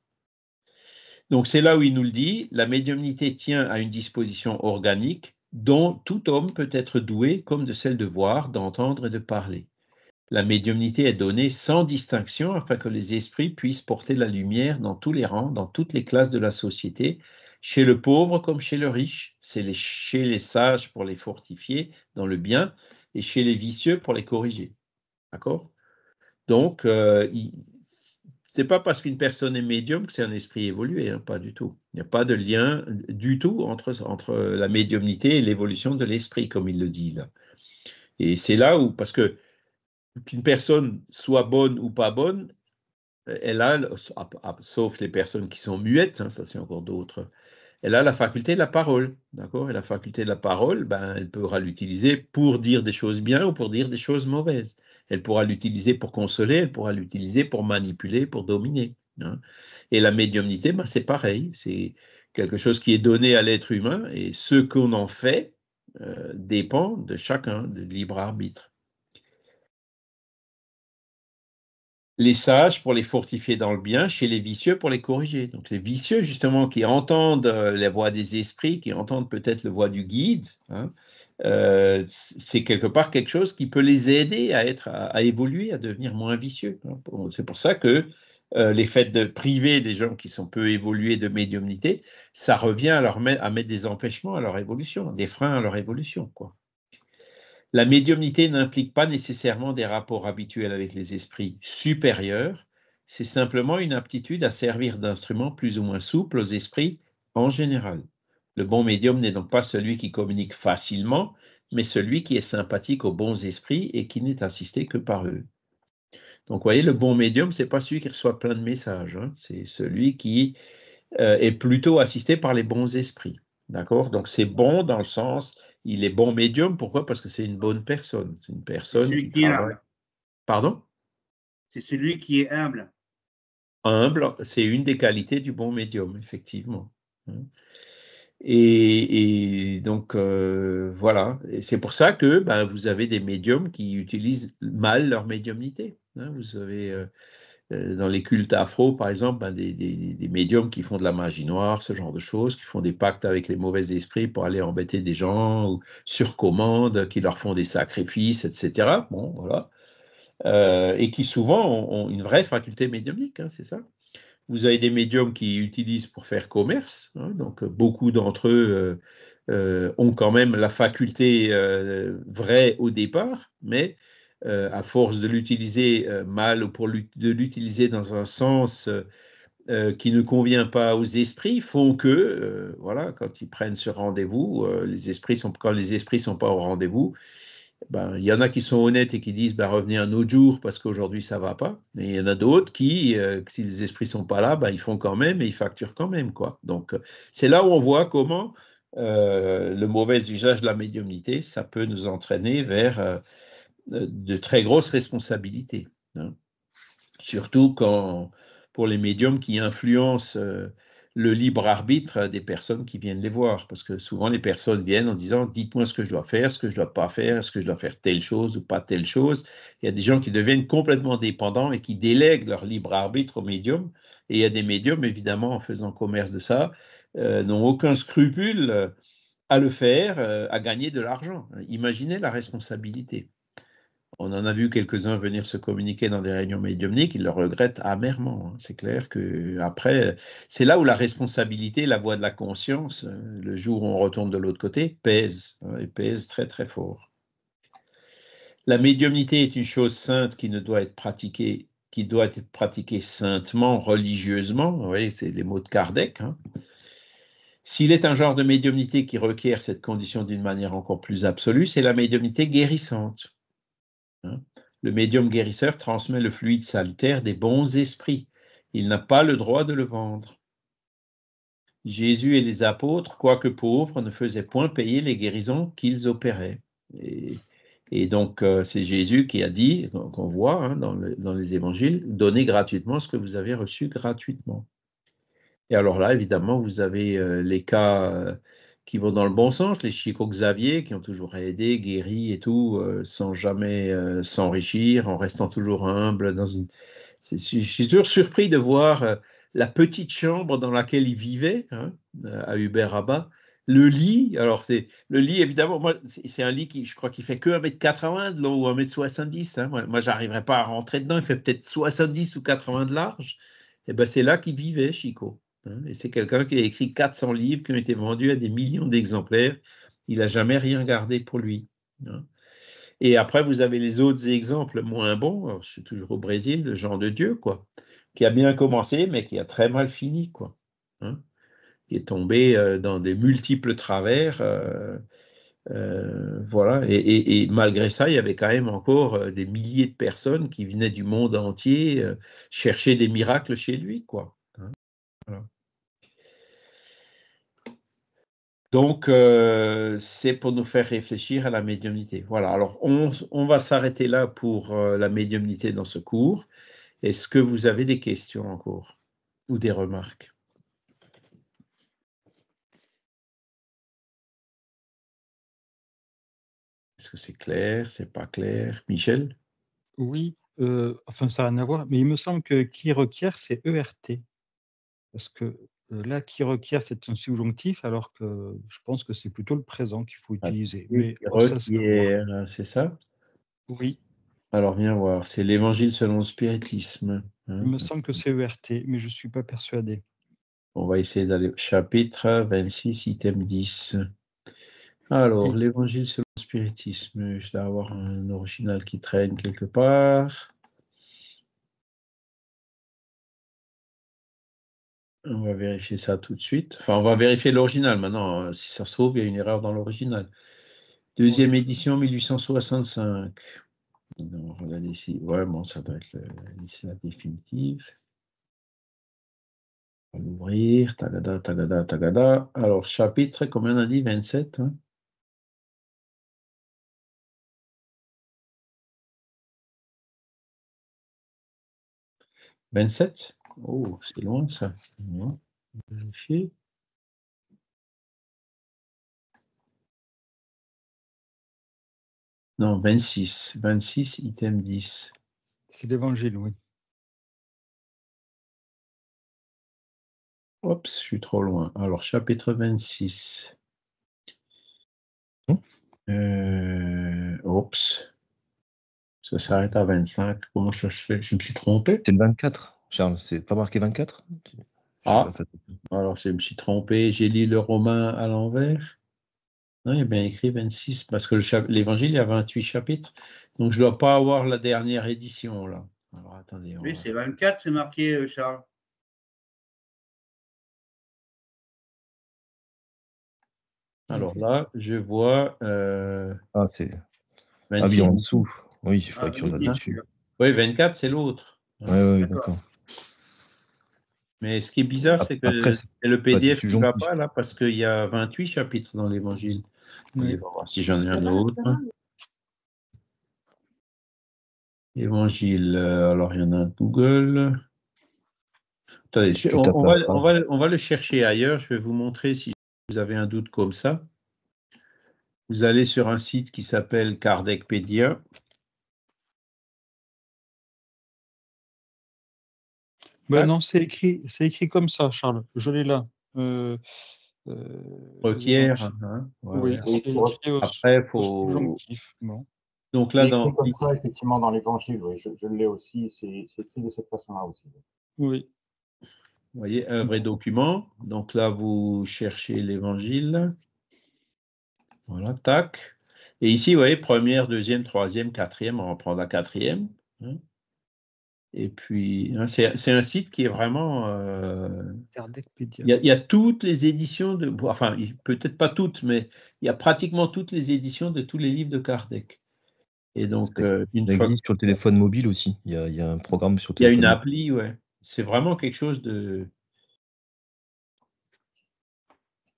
Donc, c'est là où il nous le dit, la médiumnité tient à une disposition organique dont tout homme peut être doué comme de celle de voir, d'entendre et de parler. La médiumnité est donnée sans distinction afin que les esprits puissent porter la lumière dans tous les rangs, dans toutes les classes de la société, chez le pauvre comme chez le riche, chez les sages pour les fortifier dans le bien et chez les vicieux pour les corriger. D'accord ? Donc, c'est pas parce qu'une personne est médium que c'est un esprit évolué, hein, pas du tout. Il n'y a pas de lien du tout entre la médiumnité et l'évolution de l'esprit, comme il le dit là. Et c'est là où, parce que qu'une personne soit bonne ou pas bonne, elle a, sauf les personnes qui sont muettes, hein, ça c'est encore d'autres, elle a la faculté de la parole, d'accord ? Et la faculté de la parole, elle pourra l'utiliser pour dire des choses bien ou pour dire des choses mauvaises. Elle pourra l'utiliser pour consoler, elle pourra l'utiliser pour manipuler, pour dominer. Hein. Et la médiumnité, c'est pareil, c'est quelque chose qui est donné à l'être humain et ce qu'on en fait dépend de chacun, de libre arbitre. Les sages pour les fortifier dans le bien, chez les vicieux pour les corriger. Donc les vicieux, justement, qui entendent la voix des esprits, qui entendent peut-être la voix du guide, hein, c'est quelque part quelque chose qui peut les aider à évoluer, à devenir moins vicieux. Hein. C'est pour ça que les faits de priver des gens qui sont peu évolués de médiumnité, ça revient à mettre des empêchements à leur évolution, des freins à leur évolution, quoi. La médiumnité n'implique pas nécessairement des rapports habituels avec les esprits supérieurs, c'est simplement une aptitude à servir d'instrument plus ou moins souple aux esprits en général. Le bon médium n'est donc pas celui qui communique facilement, mais celui qui est sympathique aux bons esprits et qui n'est assisté que par eux. Donc, vous voyez, le bon médium, ce n'est pas celui qui reçoit plein de messages, hein, c'est celui qui est plutôt assisté par les bons esprits. D'accord ? Donc, c'est bon dans le sens, il est bon médium. Pourquoi ? Parce que c'est une bonne personne. C'est une personne qui travaille. Pardon ? C'est celui qui est humble. Humble, c'est une des qualités du bon médium, effectivement. Et donc, voilà. Et c'est pour ça que vous avez des médiums qui utilisent mal leur médiumnité. Hein. Vous avez... dans les cultes afro, par exemple, des médiums qui font de la magie noire, ce genre de choses, qui font des pactes avec les mauvais esprits pour aller embêter des gens, ou sur commande, qui leur font des sacrifices, etc. Bon, voilà. Et qui souvent ont une vraie faculté médiumnique, hein, c'est ça. Vous avez des médiums qui utilisent pour faire commerce, hein, donc beaucoup d'entre eux ont quand même la faculté vraie au départ, mais à force de l'utiliser mal ou de l'utiliser dans un sens qui ne convient pas aux esprits, font que, voilà, quand ils prennent ce rendez-vous, quand les esprits sont pas au rendez-vous, il y en a qui sont honnêtes et qui disent revenez un autre jour parce qu'aujourd'hui ça va pas. Et il y en a d'autres qui, si les esprits sont pas là, ils font quand même et ils facturent quand même, quoi. Donc c'est là où on voit comment le mauvais usage de la médiumnité, ça peut nous entraîner vers de très grosses responsabilités. Hein. Surtout pour les médiums qui influencent le libre arbitre des personnes qui viennent les voir. Parce que souvent, les personnes viennent en disant « dites-moi ce que je dois faire, ce que je ne dois pas faire, est-ce que je dois faire telle chose ou pas telle chose ». Il y a des gens qui deviennent complètement dépendants et qui délèguent leur libre arbitre aux médiums. Et il y a des médiums, évidemment, en faisant commerce de ça, n'ont aucun scrupule à le faire, à gagner de l'argent. Imaginez la responsabilité. On en a vu quelques-uns venir se communiquer dans des réunions médiumniques, ils le regrettent amèrement. C'est clair que après, c'est là où la responsabilité, la voix de la conscience, le jour où on retourne de l'autre côté, pèse, et pèse très très fort. La médiumnité est une chose sainte qui doit être pratiquée saintement, religieusement. Oui, c'est les mots de Kardec. S'il est un genre de médiumnité qui requiert cette condition d'une manière encore plus absolue, c'est la médiumnité guérissante. Le médium guérisseur transmet le fluide salutaire des bons esprits. Il n'a pas le droit de le vendre. Jésus et les apôtres, quoique pauvres, ne faisaient point payer les guérisons qu'ils opéraient. Et donc, c'est Jésus qui a dit, qu'on voit dans les évangiles, donnez gratuitement ce que vous avez reçu gratuitement. Et alors là, évidemment, vous avez les cas qui vont dans le bon sens, les Chico Xavier, qui ont toujours aidé, guéri et tout, sans jamais s'enrichir, en restant toujours humble. Je suis toujours surpris de voir la petite chambre dans laquelle ils vivaient, à Uber-Rabat. Le lit, alors le lit, évidemment, moi, c'est un lit qui, je crois qu'il fait que 1,80 m de long ou 1,70 m. Moi, j'arriverais pas à rentrer dedans, il fait peut-être 70 ou 80 de large. Et ben, c'est là qu'il vivait, Chico. Et c'est quelqu'un qui a écrit 400 livres qui ont été vendus à des millions d'exemplaires. Il n'a jamais rien gardé pour lui. Et après, vous avez les autres exemples moins bons. Alors, je suis toujours au Brésil, le Jean de Dieu, quoi, qui a bien commencé, mais qui a très mal fini, quoi. Qui est tombé dans des multiples travers. Voilà. Et malgré ça, il y avait quand même encore des milliers de personnes qui venaient du monde entier chercher des miracles chez lui, quoi. Voilà. Donc, c'est pour nous faire réfléchir à la médiumnité. Voilà, alors on va s'arrêter là pour la médiumnité dans ce cours. Est-ce que vous avez des questions encore ou des remarques? Est-ce que c'est clair, c'est pas clair? Michel? Oui, enfin ça n'a rien à voir, mais il me semble que qui requiert, c'est ERT. Parce que là, qui requiert, c'est un subjonctif, alors que je pense que c'est plutôt le présent qu'il faut utiliser. Mais ça, c'est à voir. Requiert, c'est ça? Oui, Alors, viens voir, c'est l'Évangile selon le spiritisme. il me semble que c'est ERT, mais je ne suis pas persuadé. On va essayer d'aller au chapitre 26, item 10. Alors, Oui. l'Évangile selon le spiritisme, je dois avoir un original qui traîne quelque part. On va vérifier ça tout de suite. Enfin, on va vérifier l'original maintenant. Si ça se trouve, il y a une erreur dans l'original. Deuxième édition, 1865. On va regarder ici. Ouais, bon, ça doit être ici la définitive. On va l'ouvrir. Tagada, tagada, tagada. Alors, chapitre, combien on a dit? 27. 27? Oh, c'est loin ça. On va vérifier. Non, 26. 26, item 10. C'est l'Évangile, oui. Oups, je suis trop loin. Alors, chapitre 26. Oups. Ça s'arrête à 25. Comment ça se fait? Je me suis trompé. C'est le 24, Charles. C'est pas marqué 24? Ah, alors je me suis trompé. J'ai lu le romain à l'envers. Non, il y a bien écrit 26, parce que l'Évangile, il y a 28 chapitres. Donc, je ne dois pas avoir la dernière édition, là. Alors, attendez. Oui, c'est 24, c'est marqué, Charles. Alors là, je vois. C'est. 26. Ah oui, en dessous. Oui, je crois qu'il y en a dessus. Oui, 24, c'est l'autre. Oui, d'accord. Mais ce qui est bizarre, c'est que Après, c'est le PDF qui ne va subjonctif. pas, là, parce qu'il y a 28 chapitres dans l'Évangile. Oui. On va voir si j'en ai un autre. Évangile, alors il y en a un Google. Attendez, on va le chercher ailleurs. Je vais vous montrer si vous avez un doute comme ça. Vous allez sur un site qui s'appelle Kardecpedia. Ben non, c'est écrit comme ça, Charles. Je l'ai là. Requiert. Oui, c'est écrit au Après, subjonctif. Bon. Donc C'est là, écrit Comme ça, effectivement, dans l'Évangile, oui, je l'ai aussi, c'est écrit de cette façon-là aussi. Oui. vous voyez, œuvre et document. Donc là, vous cherchez l'Évangile. Voilà, tac. Et ici, vous voyez, première, deuxième, troisième, quatrième, on reprend la quatrième. Hein. Et puis, hein, c'est un site qui est vraiment... Kardecpedia. il y a toutes les éditions de... Enfin, peut-être pas toutes, mais il y a pratiquement toutes les éditions de tous les livres de Kardec. Et donc, une Ça fois... existe sur le téléphone mobile aussi. Il y a un programme sur Il y a téléphone une mobile. appli, ouais. C'est vraiment quelque chose de...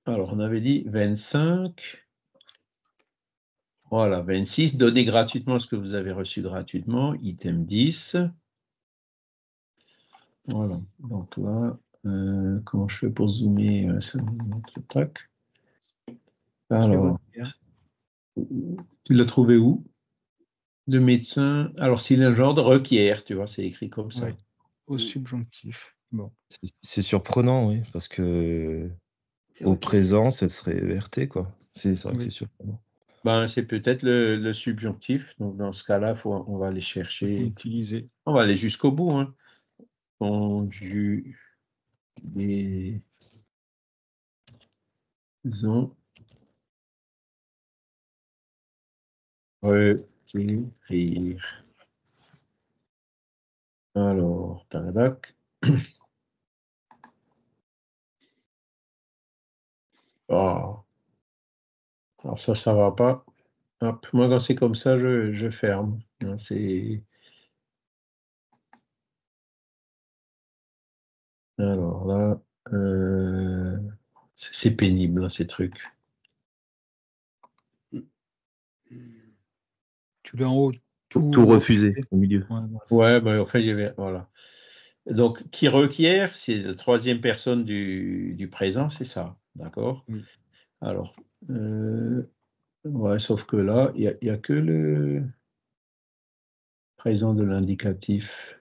Alors, on avait dit 25... Voilà, 26, donnez gratuitement ce que vous avez reçu gratuitement, item 10. Voilà, donc là, comment je fais pour zoomer ça tac. Alors, tu l'as trouvé où? De médecin, alors s'il est un genre de requiert, tu vois, c'est écrit comme ça. Oui, au subjonctif. Bon. C'est surprenant, oui, parce que au présent, ce serait ERT, quoi. C'est vrai que c'est surprenant. Ben, c'est peut-être le subjonctif, donc dans ce cas-là, on va aller chercher. Utiliser. On va aller jusqu'au bout. Hein. Conjugaison. Requérir. Alors, tadac. Oh. Alors ça va pas. Hop, moi, quand c'est comme ça, je ferme. Hein, alors là, c'est pénible, hein, ces trucs. Tu l'as en haut. Tout refusé au milieu. Ouais, ben, en fait, il y avait... Voilà. Donc, qui requiert, c'est la troisième personne du présent, c'est ça, d'accord? Oui. Alors, ouais, sauf que là, il n'y a que le présent de l'indicatif.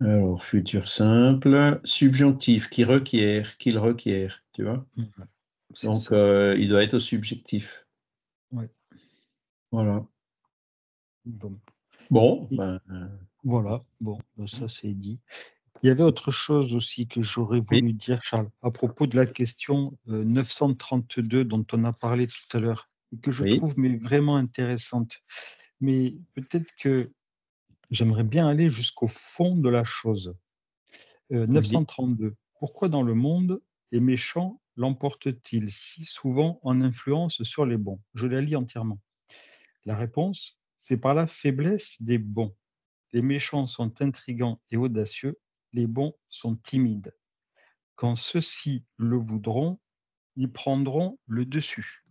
Alors, futur simple, subjonctif, qui requiert, qu'il requiert, tu vois? Donc, il doit être au subjectif. Oui. Voilà. Bon. Ben, voilà, bon, ça c'est dit. Il y avait autre chose aussi que j'aurais voulu dire, Charles, à propos de la question 932 dont on a parlé tout à l'heure, et que je trouve mais vraiment intéressante. Mais peut-être que j'aimerais bien aller jusqu'au fond de la chose. 932. Pourquoi dans le monde les méchants l'emportent-ils si souvent en influence sur les bons? Je la lis entièrement. La réponse, c'est par la faiblesse des bons. Les méchants sont intrigants et audacieux, les bons sont timides. Quand ceux-ci le voudront, ils prendront le dessus.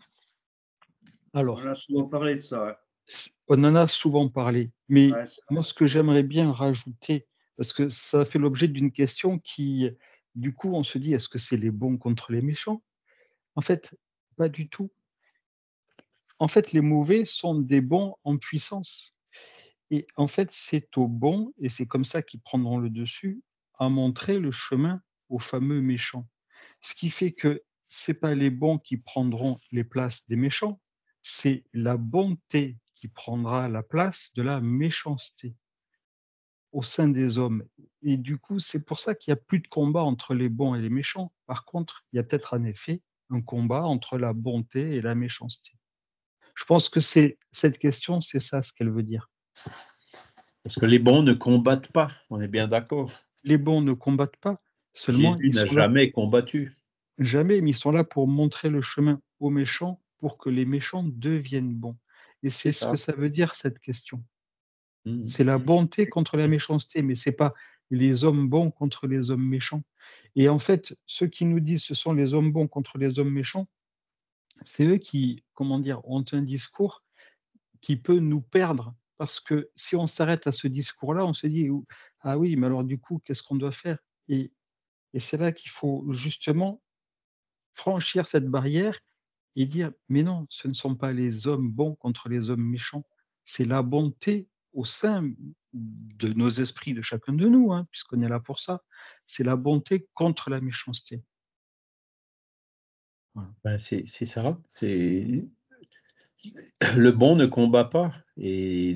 Alors, on a souvent parlé de ça. On en a souvent parlé, mais moi, ce que j'aimerais bien rajouter, parce que ça fait l'objet d'une question qui, du coup, on se dit, est-ce que c'est les bons contre les méchants? En fait, pas du tout. En fait, les mauvais sont des bons en puissance. Et en fait, c'est aux bons, et c'est comme ça qu'ils prendront le dessus, à montrer le chemin aux fameux méchants. Ce qui fait que ce n'est pas les bons qui prendront les places des méchants, c'est la bonté qui prendra la place de la méchanceté au sein des hommes. Et du coup, c'est pour ça qu'il n'y a plus de combat entre les bons et les méchants. Par contre, il y a peut-être en effet un combat entre la bonté et la méchanceté. Je pense que cette question, c'est ça ce qu'elle veut dire. Parce que les bons ne combattent pas, on est bien d'accord. Les bons ne combattent pas, seulement Jésus n'a jamais combattu. Jamais, mais ils sont là pour montrer le chemin aux méchants, pour que les méchants deviennent bons. Et c'est ce que ça veut dire, cette question. C'est la bonté contre la méchanceté, mais ce n'est pas les hommes bons contre les hommes méchants. Et en fait, ceux qui nous disent ce sont les hommes bons contre les hommes méchants, c'est eux qui, comment dire, ont un discours qui peut nous perdre. Parce que si on s'arrête à ce discours-là, on se dit, ah oui, mais alors du coup, qu'est-ce qu'on doit faire? Et c'est là qu'il faut justement franchir cette barrière et dire, mais non, ce ne sont pas les hommes bons contre les hommes méchants, c'est la bonté au sein de nos esprits, de chacun de nous, hein, puisqu'on est là pour ça. C'est la bonté contre la méchanceté. Voilà. Ben c'est ça. C'est le bon ne combat pas et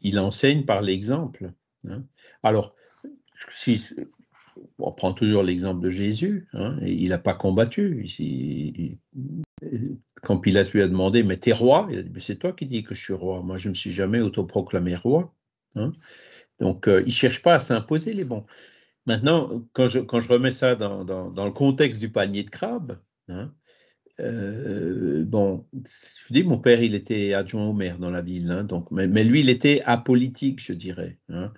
il enseigne par l'exemple. Hein. Alors, si on prend toujours l'exemple de Jésus, hein, il n'a pas combattu. Quand Pilate lui a demandé, mais t'es roi? Il a dit, mais c'est toi qui dis que je suis roi. Moi, je ne me suis jamais autoproclamé roi. Hein. Donc, il ne cherche pas à s'imposer les bons. Maintenant, quand je remets ça dans le contexte du panier de crabes, hein, bon, je dis, mon père, il était adjoint au maire dans la ville, hein, donc, mais lui, il était apolitique, je dirais. Hein.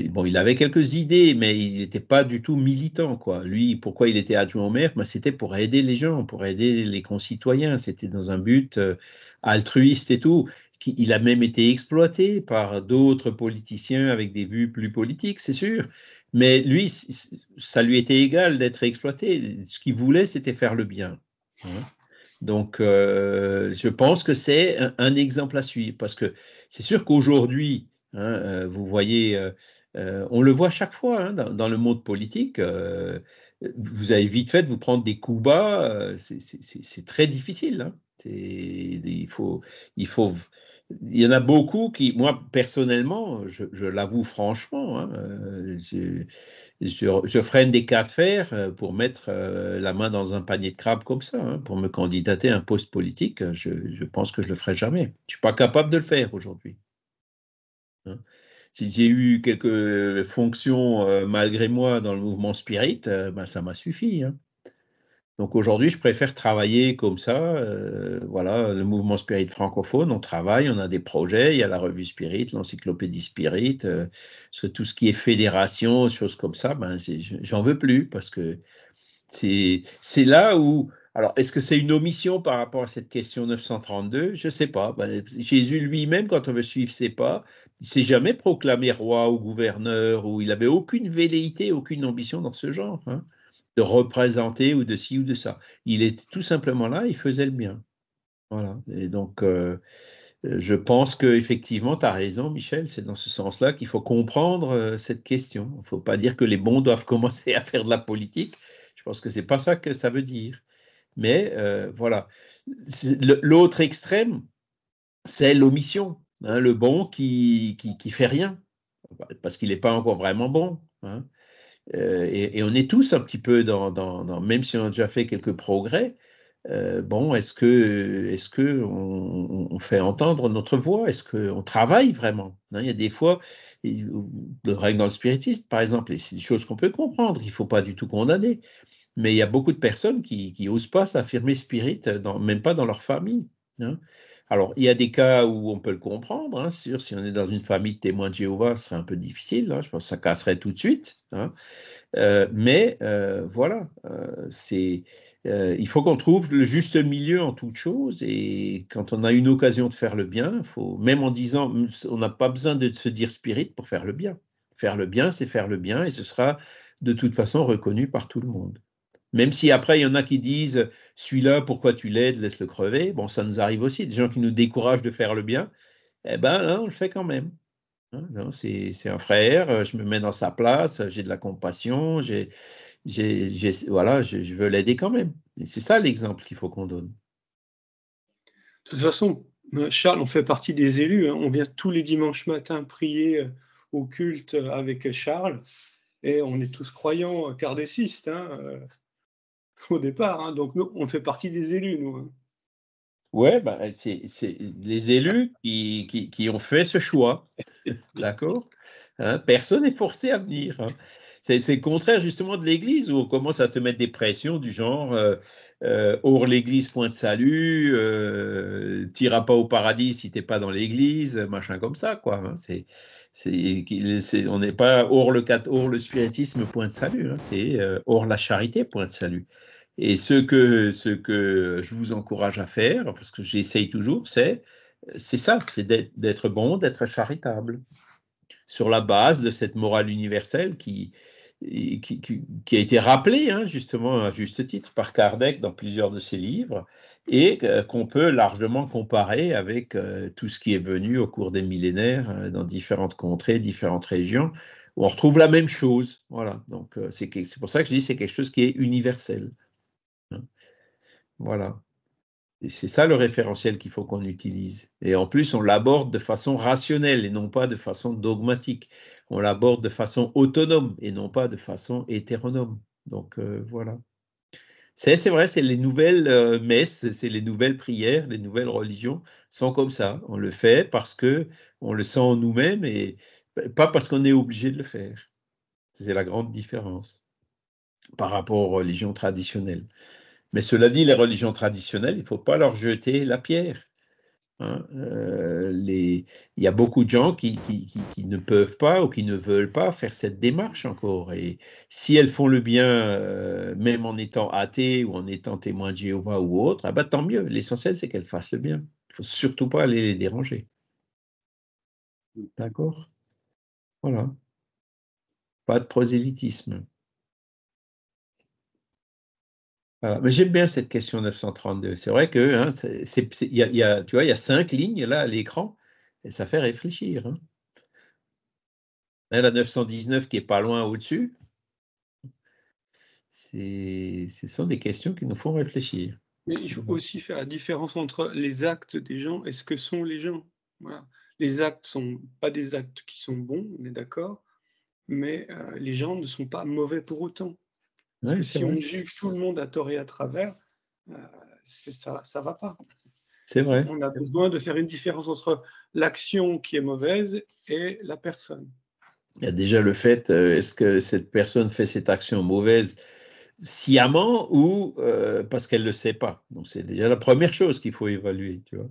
Bon, il avait quelques idées, mais il n'était pas du tout militant, quoi. Lui, pourquoi il était adjoint au maire? Ben, c'était pour aider les gens, pour aider les concitoyens. C'était dans un but altruiste et tout. Il a même été exploité par d'autres politiciens avec des vues plus politiques, c'est sûr. Mais lui, ça lui était égal d'être exploité. Ce qu'il voulait, c'était faire le bien. Hein. Donc, je pense que c'est un exemple à suivre, parce que c'est sûr qu'aujourd'hui, hein, vous voyez, on le voit chaque fois hein, dans le monde politique, vous avez vite fait de vous prendre des coups bas, c'est très difficile. Hein. Il y en a beaucoup qui, moi personnellement, je l'avoue franchement, hein, je freine des cas de fer pour mettre la main dans un panier de crabes comme ça, hein, pour me candidater à un poste politique. Je pense que je le ferai jamais. Je suis pas capable de le faire aujourd'hui. Hein. Si j'ai eu quelques fonctions malgré moi dans le mouvement Spirit, ben, ça m'a suffi. Hein. Donc aujourd'hui, je préfère travailler comme ça. Voilà, le mouvement Spirit francophone, on travaille, on a des projets. Il y a la revue Spirit, l'encyclopédie Spirit, parce que tout ce qui est fédération, choses comme ça, ben, j'en veux plus parce que c'est là où. Alors, est-ce que c'est une omission par rapport à cette question 932? Je ne sais pas. Ben, Jésus lui-même, quand on veut suivre ses pas, il ne s'est jamais proclamé roi ou gouverneur, ou il n'avait aucune velléité, aucune ambition dans ce genre. Hein, de représenter ou de ci ou de ça. Il était tout simplement là, il faisait le bien. Voilà. Et donc, je pense qu'effectivement, tu as raison, Michel, c'est dans ce sens-là qu'il faut comprendre cette question. Il ne faut pas dire que les bons doivent commencer à faire de la politique. Je pense que ce n'est pas ça que ça veut dire. Mais voilà. L'autre extrême, c'est l'omission. Hein, le bon qui fait rien, parce qu'il n'est pas encore vraiment bon. Hein. Et on est tous un petit peu même si on a déjà fait quelques progrès, bon, est-ce que on fait entendre notre voix? Est-ce qu'on travaille vraiment? Hein, il y a des fois, le règne dans le spiritisme, par exemple, et c'est des choses qu'on peut comprendre, il ne faut pas du tout condamner, mais il y a beaucoup de personnes qui n'osent pas s'affirmer spirit, même pas dans leur famille. Hein. Alors, il y a des cas où on peut le comprendre, hein, sûr, si on est dans une famille de témoins de Jéhovah, ce serait un peu difficile, hein, je pense que ça casserait tout de suite. Hein. Mais voilà, il faut qu'on trouve le juste milieu en toute chose, et quand on a une occasion de faire le bien, même en disant, on n'a pas besoin de se dire spirit pour faire le bien. Faire le bien, c'est faire le bien, et ce sera de toute façon reconnu par tout le monde. Même si après, il y en a qui disent, celui-là, pourquoi tu l'aides, laisse-le crever. Bon, ça nous arrive aussi, des gens qui nous découragent de faire le bien. Eh ben, là, on le fait quand même. Hein, c'est un frère, je me mets dans sa place, j'ai de la compassion, voilà, je veux l'aider quand même. Et c'est ça l'exemple qu'il faut qu'on donne. De toute façon, Charles, on fait partie des élus. Hein. On vient tous les dimanches matins prier au culte avec Charles, et on est tous croyants kardécistes hein, au départ. Hein. Donc, nous, on fait partie des élus, nous. Hein. Ouais, ben, c'est les élus qui ont fait ce choix. D'accord? Hein, personne n'est forcé à venir. Hein. C'est le contraire justement de l'Église où on commence à te mettre des pressions du genre hors l'Église, point de salut, t'iras pas au paradis si t'es pas dans l'Église, machin comme ça, quoi. Hein. On n'est pas hors le spiritisme, point de salut. Hein. C'est hors la charité, point de salut. Et ce que je vous encourage à faire, parce que j'essaye toujours, c'est ça, c'est d'être bon, d'être charitable, sur la base de cette morale universelle qui a été rappelée, hein, justement, à juste titre, par Kardec dans plusieurs de ses livres, et qu'on peut largement comparer avec tout ce qui est venu au cours des millénaires dans différentes contrées, différentes régions, où on retrouve la même chose. Voilà. Donc, c'est pour ça que je dis que c'est quelque chose qui est universel. Hein. Voilà. Et c'est ça le référentiel qu'il faut qu'on utilise. Et en plus, on l'aborde de façon rationnelle et non pas de façon dogmatique. On l'aborde de façon autonome et non pas de façon hétéronome. Donc voilà. C'est vrai, c'est les nouvelles messes, c'est les nouvelles prières, les nouvelles religions sont comme ça. On le fait parce que on le sent en nous-mêmes et pas parce qu'on est obligé de le faire. C'est la grande différence par rapport aux religions traditionnelles. Mais cela dit, les religions traditionnelles, il ne faut pas leur jeter la pierre. Hein. Il y a beaucoup de gens qui ne peuvent pas ou qui ne veulent pas faire cette démarche encore. Et si elles font le bien, même en étant athées ou en étant témoins de Jéhovah ou autres, ah bah, tant mieux. L'essentiel, c'est qu'elles fassent le bien. Il ne faut surtout pas aller les déranger. D'accord? Voilà. Pas de prosélytisme. Voilà. Mais j'aime bien cette question 932. C'est vrai que hein, tu vois, il y a 5 lignes là à l'écran et ça fait réfléchir. Hein. Là, la 919 qui est pas loin au-dessus, ce sont des questions qui nous font réfléchir. Mais il faut aussi faire la différence entre les actes des gens et ce que sont les gens. Voilà. Les actes sont pas des actes qui sont bons, on est d'accord, mais les gens ne sont pas mauvais pour autant. Parce Oui, que c'est si vrai. on juge tout le monde à tort et à travers, ça va pas. C'est vrai. On a besoin de faire une différence entre l'action qui est mauvaise et la personne. Il y a déjà le fait, est-ce que cette personne fait cette action mauvaise sciemment ou parce qu'elle ne le sait pas? Donc, c'est déjà la première chose qu'il faut évaluer, tu vois.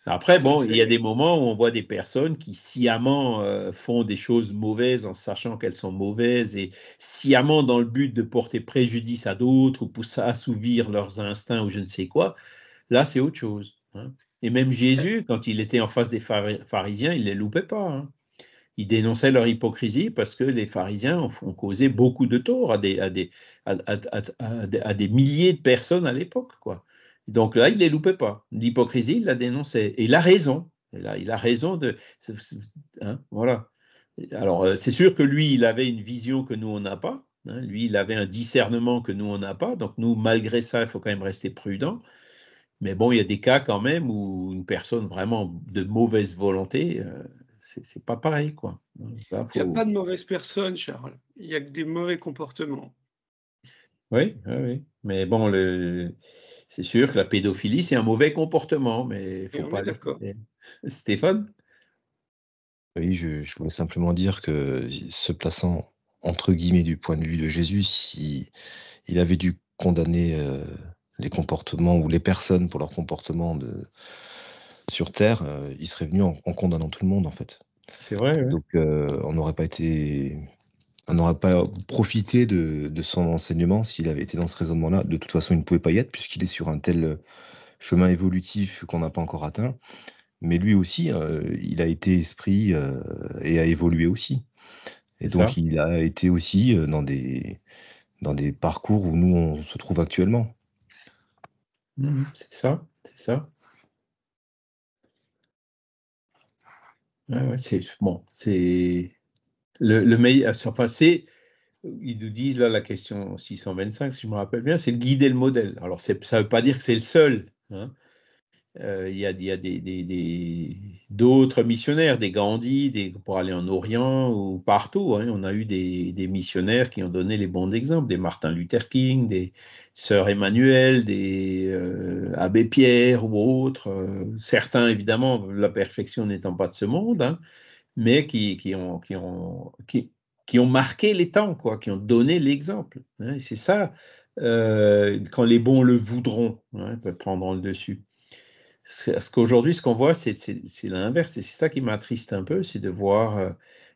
Après, bon, il y a des moments où on voit des personnes qui sciemment font des choses mauvaises en sachant qu'elles sont mauvaises et sciemment dans le but de porter préjudice à d'autres ou pour assouvir leurs instincts ou je ne sais quoi. Là, c'est autre chose. Hein. Et même Jésus, quand il était en face des pharisiens, il ne les loupait pas. Hein. Il dénonçait leur hypocrisie parce que les pharisiens ont causé beaucoup de tort à des milliers de personnes à l'époque, quoi. Donc là, il ne les loupait pas. L'hypocrisie, il la dénonçait. Et il a raison. Et là, il a raison de. Hein, voilà. Alors, c'est sûr que lui, il avait une vision que nous, on n'a pas. Hein. Lui, il avait un discernement que nous, on n'a pas. Donc, nous, malgré ça, il faut quand même rester prudent. Mais bon, il y a des cas quand même où une personne vraiment de mauvaise volonté, c'est pas pareil, quoi. Là, Il n'y a pas de mauvaise personne, Charles. Il y a que des mauvais comportements. Oui, oui, oui. Mais bon, c'est sûr que la pédophilie, c'est un mauvais comportement, mais il faut pas d'accord. Stéphane? Oui, je voulais simplement dire que se plaçant entre guillemets du point de vue de Jésus, si il avait dû condamner les comportements ou les personnes pour leur comportement sur Terre, il serait venu en condamnant tout le monde en fait. C'est vrai, oui. Donc on n'aurait pas profité de son enseignement s'il avait été dans ce raisonnement-là. De toute façon, il ne pouvait pas y être puisqu'il est sur un tel chemin évolutif qu'on n'a pas encore atteint. Mais lui aussi, il a été esprit et a évolué aussi. Et donc, il a été aussi dans des parcours où nous, on se trouve actuellement. C'est ça, c'est ça. Ouais, c'est bon, c'est le meilleur. Enfin, ils nous disent là la question 625, si je me rappelle bien, c'est de guider le modèle. Alors, ça ne veut pas dire que c'est le seul. Hein. Il y a d'autres missionnaires, des Gandhi, pour aller en Orient ou partout. Hein. On a eu des missionnaires qui ont donné les bons exemples, des Martin Luther King, des Sœurs Emmanuel, des Abbé Pierre ou autres. Certains, évidemment, la perfection n'étant pas de ce monde, hein, mais qui ont marqué les temps, quoi, qui ont donné l'exemple. Hein. C'est ça, quand les bons le voudront, hein, ils peuvent prendre le dessus. Ce qu'aujourd'hui, ce qu'on voit, c'est l'inverse. Et c'est ça qui m'attriste un peu, c'est de voir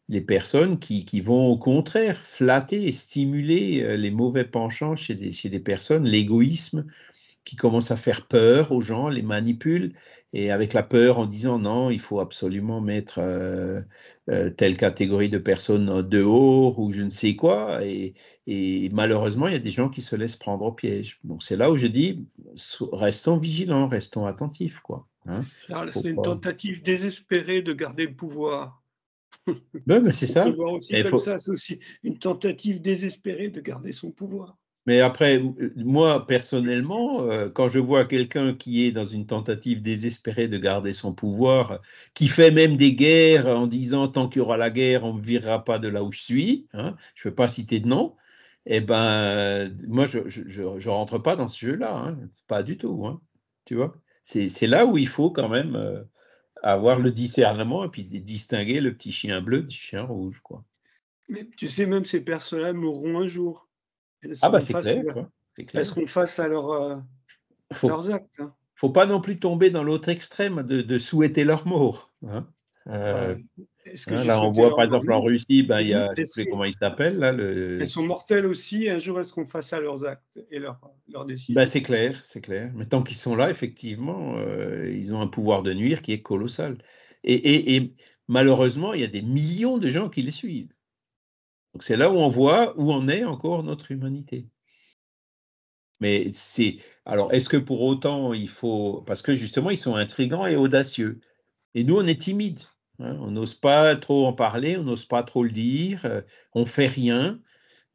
les personnes qui vont au contraire flatter et stimuler les mauvais penchants chez des personnes, l'égoïsme qui commence à faire peur aux gens, les manipule, et avec la peur en disant non, il faut absolument mettre telle catégorie de personnes dehors ou je ne sais quoi, et malheureusement, il y a des gens qui se laissent prendre au piège. Donc c'est là où je dis, restons vigilants, restons attentifs, quoi. Hein. C'est une tentative désespérée de garder le pouvoir. Ouais, mais c'est ça. On peut voir aussi comme ça, c'est aussi une tentative désespérée de garder son pouvoir. Mais après, moi, personnellement, quand je vois quelqu'un qui est dans une tentative désespérée de garder son pouvoir, qui fait même des guerres en disant tant qu'il y aura la guerre, on ne me virera pas de là où je suis, hein, je ne veux pas citer de nom, eh ben, moi, je ne rentre pas dans ce jeu-là, hein, pas du tout. Hein, tu vois, c'est là où il faut quand même avoir le discernement et puis distinguer le petit chien bleu du chien rouge, quoi. Mais tu sais, même ces personnes-là mourront un jour. Elles Ah bah seront c'est face à clair, leur- quoi, c'est elles clair. seront face à Faut leurs actes. Hein. faut pas non plus tomber dans l'autre extrême de souhaiter leur mort. Hein. Bah, est-ce que j'ai Là, on souhaité voit leur par mort? exemple en Non. Russie, ben, Mais il y a, je ne elles sais plus sont, comment il s'appelle, là, elles sont mortelles aussi, et un jour elles seront face à leurs actes et leurs ben, décisions. c'est clair, c'est clair. Mais tant qu'ils sont là, effectivement, ils ont un pouvoir de nuire qui est colossal. Et malheureusement, il y a des millions de gens qui les suivent. Donc c'est là où on voit où en est encore notre humanité. Mais alors, est-ce que pour autant il faut, parce que justement, ils sont intrigants et audacieux. Et nous, on est timide. Hein, on n'ose pas trop en parler, on n'ose pas trop le dire, on fait rien.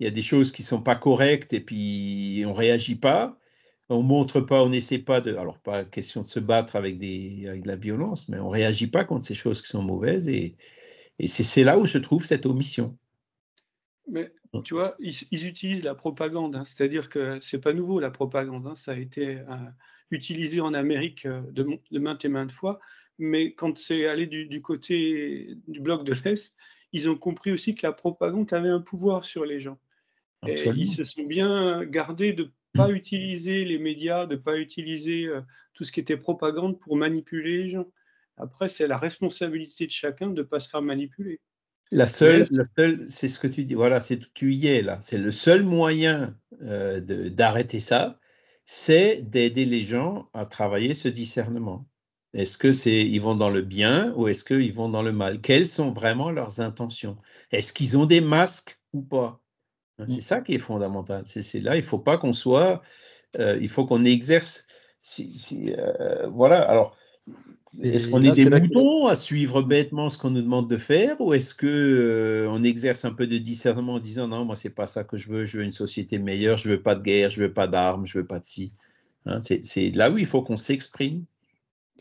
Il y a des choses qui sont pas correctes et puis on réagit pas. On montre pas, on n'essaie pas de. Alors, pas question de se battre avec avec de la violence, mais on réagit pas contre ces choses qui sont mauvaises et c'est là où se trouve cette omission. Mais tu vois, ils utilisent la propagande, hein, c'est-à-dire que c'est pas nouveau la propagande, hein, ça a été utilisé en Amérique de maintes et maintes fois, mais quand c'est allé du côté du bloc de l'Est, ils ont compris aussi que la propagande avait un pouvoir sur les gens. Et ils Absolument. se sont bien gardés de ne pas utiliser les médias, de ne pas utiliser tout ce qui était propagande pour manipuler les gens. Après, c'est la responsabilité de chacun de ne pas se faire manipuler. Mais C'est ce que tu dis, voilà, tu y es là. C'est le seul moyen d'arrêter ça, c'est d'aider les gens à travailler ce discernement. Est-ce que ils vont dans le bien ou est-ce qu'ils vont dans le mal? Quelles sont vraiment leurs intentions? Est-ce qu'ils ont des masques ou pas? Hein, c'est ça qui est fondamental. C'est là, il faut pas qu'on soit, il faut qu'on exerce. Voilà. Alors, est-ce qu'on Et est là, des c'est la question. moutons à suivre bêtement ce qu'on nous demande de faire ou est-ce que on exerce un peu de discernement en disant non, moi c'est pas ça que je veux une société meilleure, je veux pas de guerre, je veux pas d'armes, je veux pas de ci. Hein, c'est là où il faut qu'on s'exprime.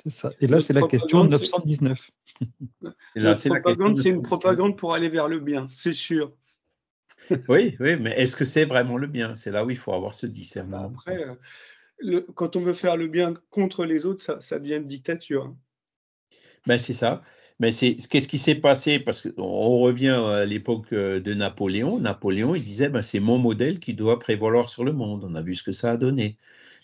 C'est ça. Et là, notre c'est la question propagande, 919. Et là, notre c'est la question. propagande, c'est une propagande pour aller vers le bien, c'est sûr. Oui, oui, mais est-ce que c'est vraiment le bien? C'est là où il faut avoir ce Bah, discernement. après, quand on veut faire le bien contre les autres, ça devient une dictature. Hein. Ben, c'est ça. Mais qu'est-ce qui s'est passé? Parce qu'on revient à l'époque de Napoléon. Napoléon, il disait, ben, c'est mon modèle qui doit prévaloir sur le monde. On a vu ce que ça a donné.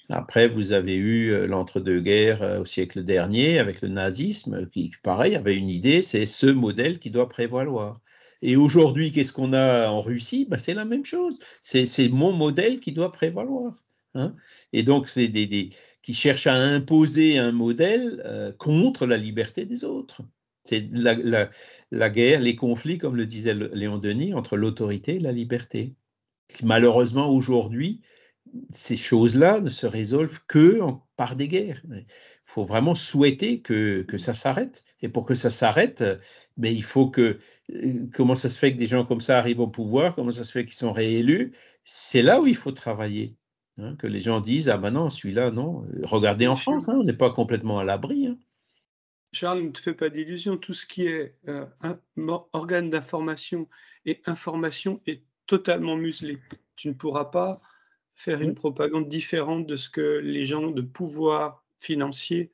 Après, vous avez eu l'entre-deux-guerres au siècle dernier avec le nazisme, qui, pareil, avait une idée, c'est ce modèle qui doit prévaloir. Et aujourd'hui, qu'est-ce qu'on a en Russie? Ben, c'est la même chose. C'est mon modèle qui doit prévaloir. Hein. Et donc, c'est qui cherchent à imposer un modèle contre la liberté des autres. C'est la guerre, les conflits, comme le disait Léon Denis, entre l'autorité et la liberté. Malheureusement, aujourd'hui, ces choses-là ne se résolvent que par des guerres. Il faut vraiment souhaiter que ça s'arrête. Et pour que ça s'arrête, mais il faut que... comment ça se fait que des gens comme ça arrivent au pouvoir? Comment ça se fait qu'ils sont réélus? C'est là où il faut travailler. Hein, que les gens disent, ah ben non, celui-là, non. Regardez Mais en France, hein, on n'est pas complètement à l'abri. Hein. Charles, ne te fais pas d'illusions, tout ce qui est organe d'information et information est totalement muselé. Tu ne pourras pas faire une Oui. propagande différente de ce que les gens de pouvoir financier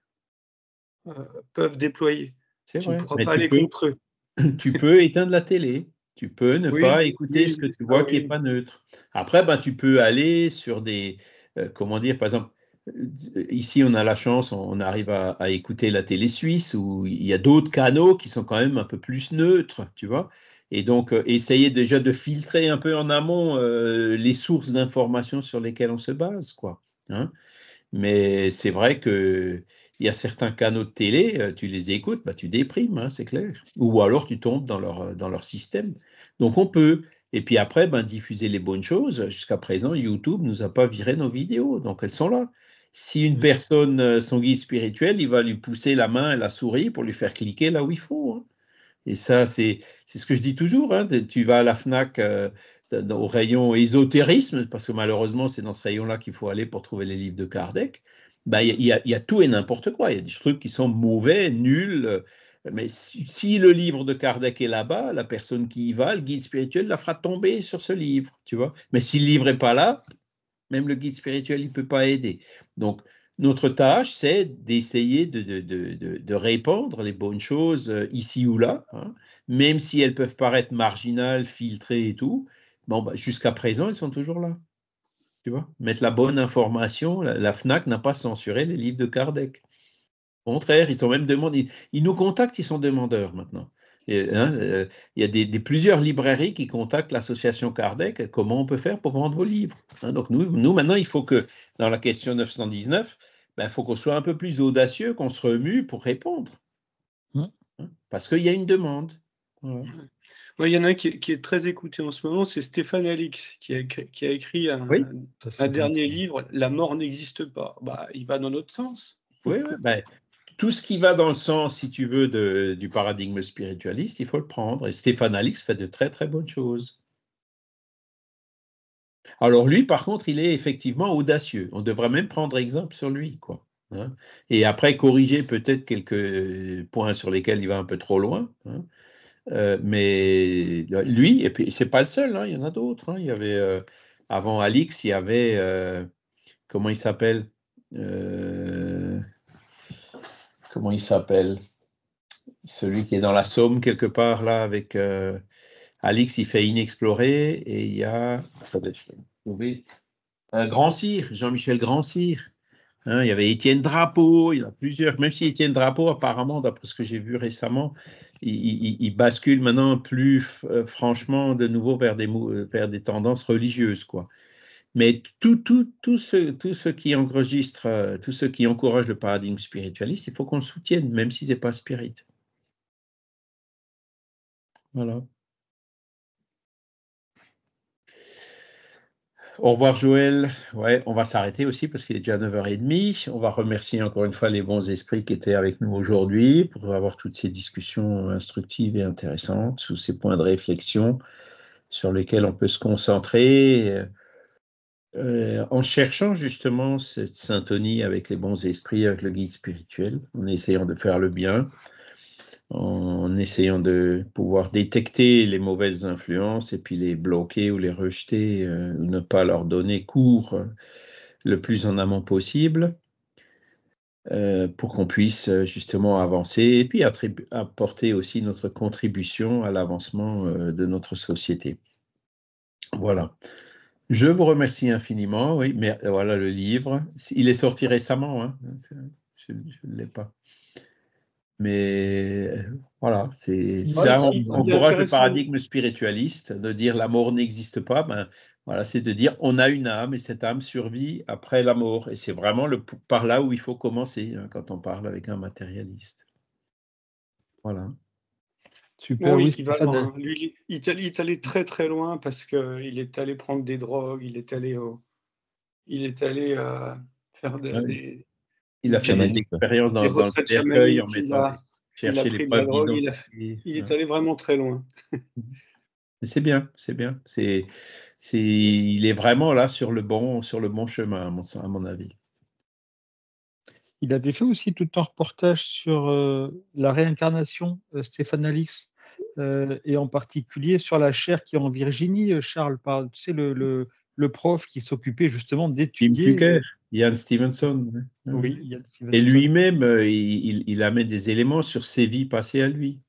peuvent déployer. C'est Tu ne vrai. pourras Mais pas aller contre eux. tu peux éteindre la télé. Tu peux ne Oui, pas écouter oui, ce que tu ah vois qui n'est oui. pas neutre. Après, ben, tu peux aller sur des, comment dire, par exemple, ici on a la chance, on arrive à écouter la télé suisse où il y a d'autres canaux qui sont quand même un peu plus neutres, tu vois. Et donc, essayer déjà de filtrer un peu en amont les sources d'informations sur lesquelles on se base, quoi. Hein. Mais c'est vrai que il y a certains canaux de télé, tu les écoutes, bah, tu déprimes, hein, c'est clair. Ou alors tu tombes dans leur système. Donc on peut. Et puis après, ben, diffuser les bonnes choses. Jusqu'à présent, YouTube nous a pas viré nos vidéos, donc elles sont là. Si une personne, son guide spirituel, il va lui pousser la main et la souris pour lui faire cliquer là où il faut. Hein. Et ça, c'est ce que je dis toujours. Hein, tu vas à la FNAC, au rayon ésotérisme, parce que malheureusement, c'est dans ce rayon-là qu'il faut aller pour trouver les livres de Kardec, ben, il y a tout et n'importe quoi. Il y a des trucs qui sont mauvais, nuls. Mais si le livre de Kardec est là-bas, la personne qui y va, le guide spirituel la fera tomber sur ce livre, tu vois. Mais si le livre n'est pas là, même le guide spirituel, il ne peut pas aider. Donc, notre tâche, c'est d'essayer de répandre les bonnes choses ici ou là, hein, même si elles peuvent paraître marginales, filtrées et tout. Bon, bah, jusqu'à présent, elles sont toujours là. Tu vois, mettre la bonne information. La FNAC n'a pas censuré les livres de Kardec. Au contraire, ils ont même demandé. Ils nous contactent, ils sont demandeurs maintenant. Il y a plusieurs librairies qui contactent l'association Kardec. Comment on peut faire pour vendre vos livres, hein? Donc nous, maintenant, il faut que, dans la question 919, il faut qu'on soit un peu plus audacieux, qu'on se remue pour répondre. Hein, parce qu'il y a une demande. Voilà. Il y en a un qui est très écouté en ce moment, c'est Stéphane Alix, qui a écrit un dernier livre, La mort n'existe pas. Il va dans notre sens. Oui, tout ce qui va dans le sens, si tu veux, du paradigme spiritualiste, il faut le prendre. Et Stéphane Alix fait de très, très bonnes choses. Alors lui, par contre, il est effectivement audacieux. On devrait même prendre exemple sur lui, quoi, hein. Et après, corriger peut-être quelques points sur lesquels il va un peu trop loin, hein. Mais lui, et puis c'est pas le seul, hein, il y en a d'autres, hein. Il y avait, avant Alix, il y avait, comment il s'appelle celui qui est dans la Somme quelque part là avec Alix, il fait Inexploré, et il y a, attendez, je vais trouver, Grand-Sire, Jean-Michel Grand-Sire, hein, il y avait Étienne Drapeau, il y en a plusieurs, même si Étienne Drapeau, apparemment, d'après ce que j'ai vu récemment, il bascule maintenant plus franchement de nouveau vers des tendances religieuses, quoi. Mais tous ceux qui enregistrent, tous ceux qui encouragent le paradigme spiritualiste, il faut qu'on le soutienne, même si ce n'est pas spirit. Voilà. Au revoir Joël. Ouais, on va s'arrêter aussi parce qu'il est déjà 9h30. On va remercier encore une fois les bons esprits qui étaient avec nous aujourd'hui pour avoir toutes ces discussions instructives et intéressantes, sous ces points de réflexion sur lesquels on peut se concentrer en cherchant justement cette syntonie avec les bons esprits, avec le guide spirituel, en essayant de faire le bien, en essayant de pouvoir détecter les mauvaises influences et puis les bloquer ou les rejeter, ou ne pas leur donner cours le plus en amont possible, pour qu'on puisse justement avancer et puis apporter aussi notre contribution à l'avancement de notre société. Voilà. Je vous remercie infiniment. Oui, mais voilà le livre. Il est sorti récemment, hein. Je ne l'ai pas. Mais voilà, ça encourage le paradigme spiritualiste de dire la mort n'existe pas. Voilà, c'est de dire on a une âme et cette âme survit après la mort. Et c'est vraiment par là où il faut commencer, hein, quand on parle avec un matérialiste. Voilà. Super, oui, il va loin. Lui, il est allé très très loin parce qu'il est allé prendre des drogues, il est allé faire des... Il a fait des expériences dans le cercueil en mettant chercher les preuves d'identité. Il est allé vraiment très loin. Mais c'est bien, c'est bien. Il est vraiment là sur le bon chemin, à mon avis. Il avait fait aussi tout un reportage sur la réincarnation, Stéphane Alix, et en particulier sur la chaire qui est en Virginie. Charles parle, tu sais, le prof qui s'occupait justement d'étudier. Ian Stevenson. Oui, Ian Stevenson. Et lui-même, il amène des éléments sur ses vies passées à lui.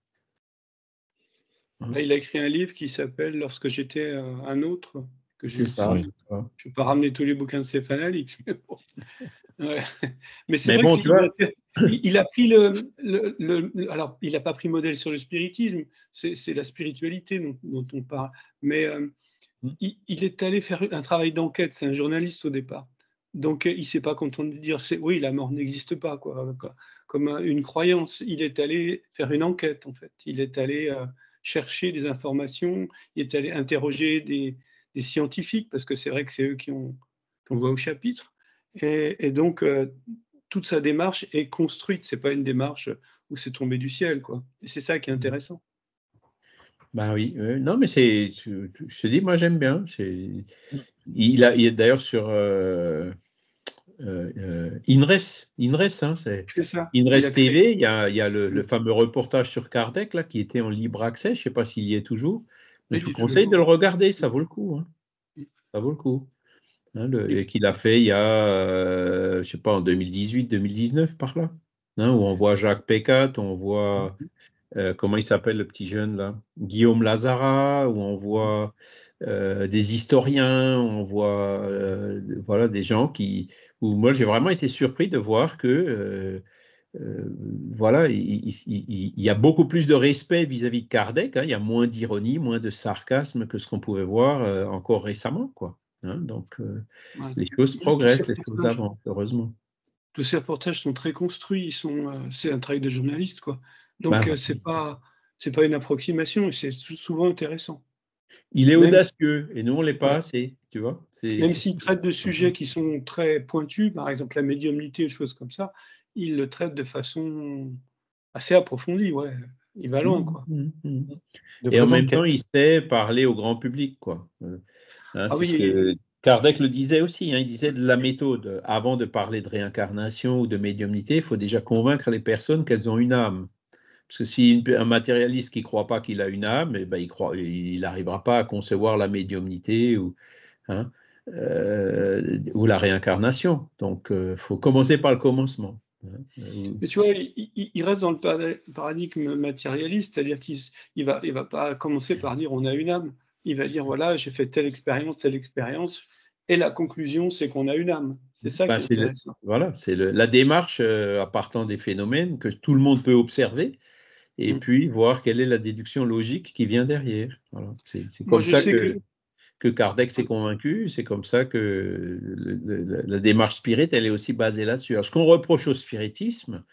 Il a écrit un livre qui s'appelle Lorsque j'étais un autre. C'est ça. Je ne vais pas ramener tous les bouquins de Stéphane Alix. Mais bon. Ouais. Mais c'est vrai bon, qu'il a pris alors, il n'a pas pris modèle sur le spiritisme, c'est la spiritualité dont on parle. Mais il est allé faire un travail d'enquête, c'est un journaliste au départ. Donc, il ne s'est pas contenté de dire oui, la mort n'existe pas, quoi, comme une croyance. Il est allé faire une enquête, en fait. Il est allé chercher des informations, il est allé interroger des scientifiques, parce que c'est vrai que c'est eux qu'on voit au chapitre. Et donc, toute sa démarche est construite. Ce n'est pas une démarche où c'est tombé du ciel, quoi. Et c'est ça qui est intéressant. Bah oui, non, mais je te dis, moi j'aime bien. Il est d'ailleurs sur INRES, hein, c'est C'est ça. INRES TV. Il y a le fameux reportage sur Kardec là, qui était en libre accès. Je ne sais pas s'il y est toujours, mais je vous conseille de le regarder, ça vaut le coup. Hein. Ça vaut le coup. Hein, et qu'il a fait il y a, je ne sais pas, en 2018-2019 par là, hein, où on voit Jacques Pécat, on voit. Comment il s'appelle le petit jeune là? Guillaume Lazara, où on voit des historiens, on voit voilà, des gens où moi j'ai vraiment été surpris de voir que voilà, il y a beaucoup plus de respect vis-à-vis de Kardec, hein, il y a moins d'ironie, moins de sarcasme que ce qu'on pouvait voir encore récemment, quoi. Hein, donc les choses progressent, les choses avancent, heureusement. Tous ces reportages sont très construits, c'est un travail de journaliste, quoi. Donc c'est pas une approximation, et c'est souvent intéressant. Il est audacieux, et nous on l'est pas assez, tu vois. Même s'il traite de sujets qui sont très pointus, par exemple la médiumnité, des choses comme ça, il le traite de façon assez approfondie, ouais. Il va loin, quoi. Et en même temps, il sait parler au grand public, quoi. Hein, c'est ce que Kardec le disait aussi, hein, il disait de la méthode. Avant de parler de réincarnation ou de médiumnité, il faut déjà convaincre les personnes qu'elles ont une âme. Parce que si un matérialiste qui ne croit pas qu'il a une âme, eh ben, il n'arrivera pas à concevoir la médiumnité ou la réincarnation. Donc, il faut commencer par le commencement. Mais tu vois, il reste dans le paradigme matérialiste, c'est-à-dire qu'il va pas commencer par dire on a une âme. Il va dire voilà, j'ai fait telle expérience, et la conclusion c'est qu'on a une âme. C'est ça qui est intéressant. Voilà, c'est la démarche à partant des phénomènes que tout le monde peut observer, et puis voir quelle est la déduction logique qui vient derrière. Voilà. C'est comme ça que Kardec s'est convaincu, c'est comme ça que la démarche spirit, elle est aussi basée là-dessus. Alors, ce qu'on reproche au spiritisme,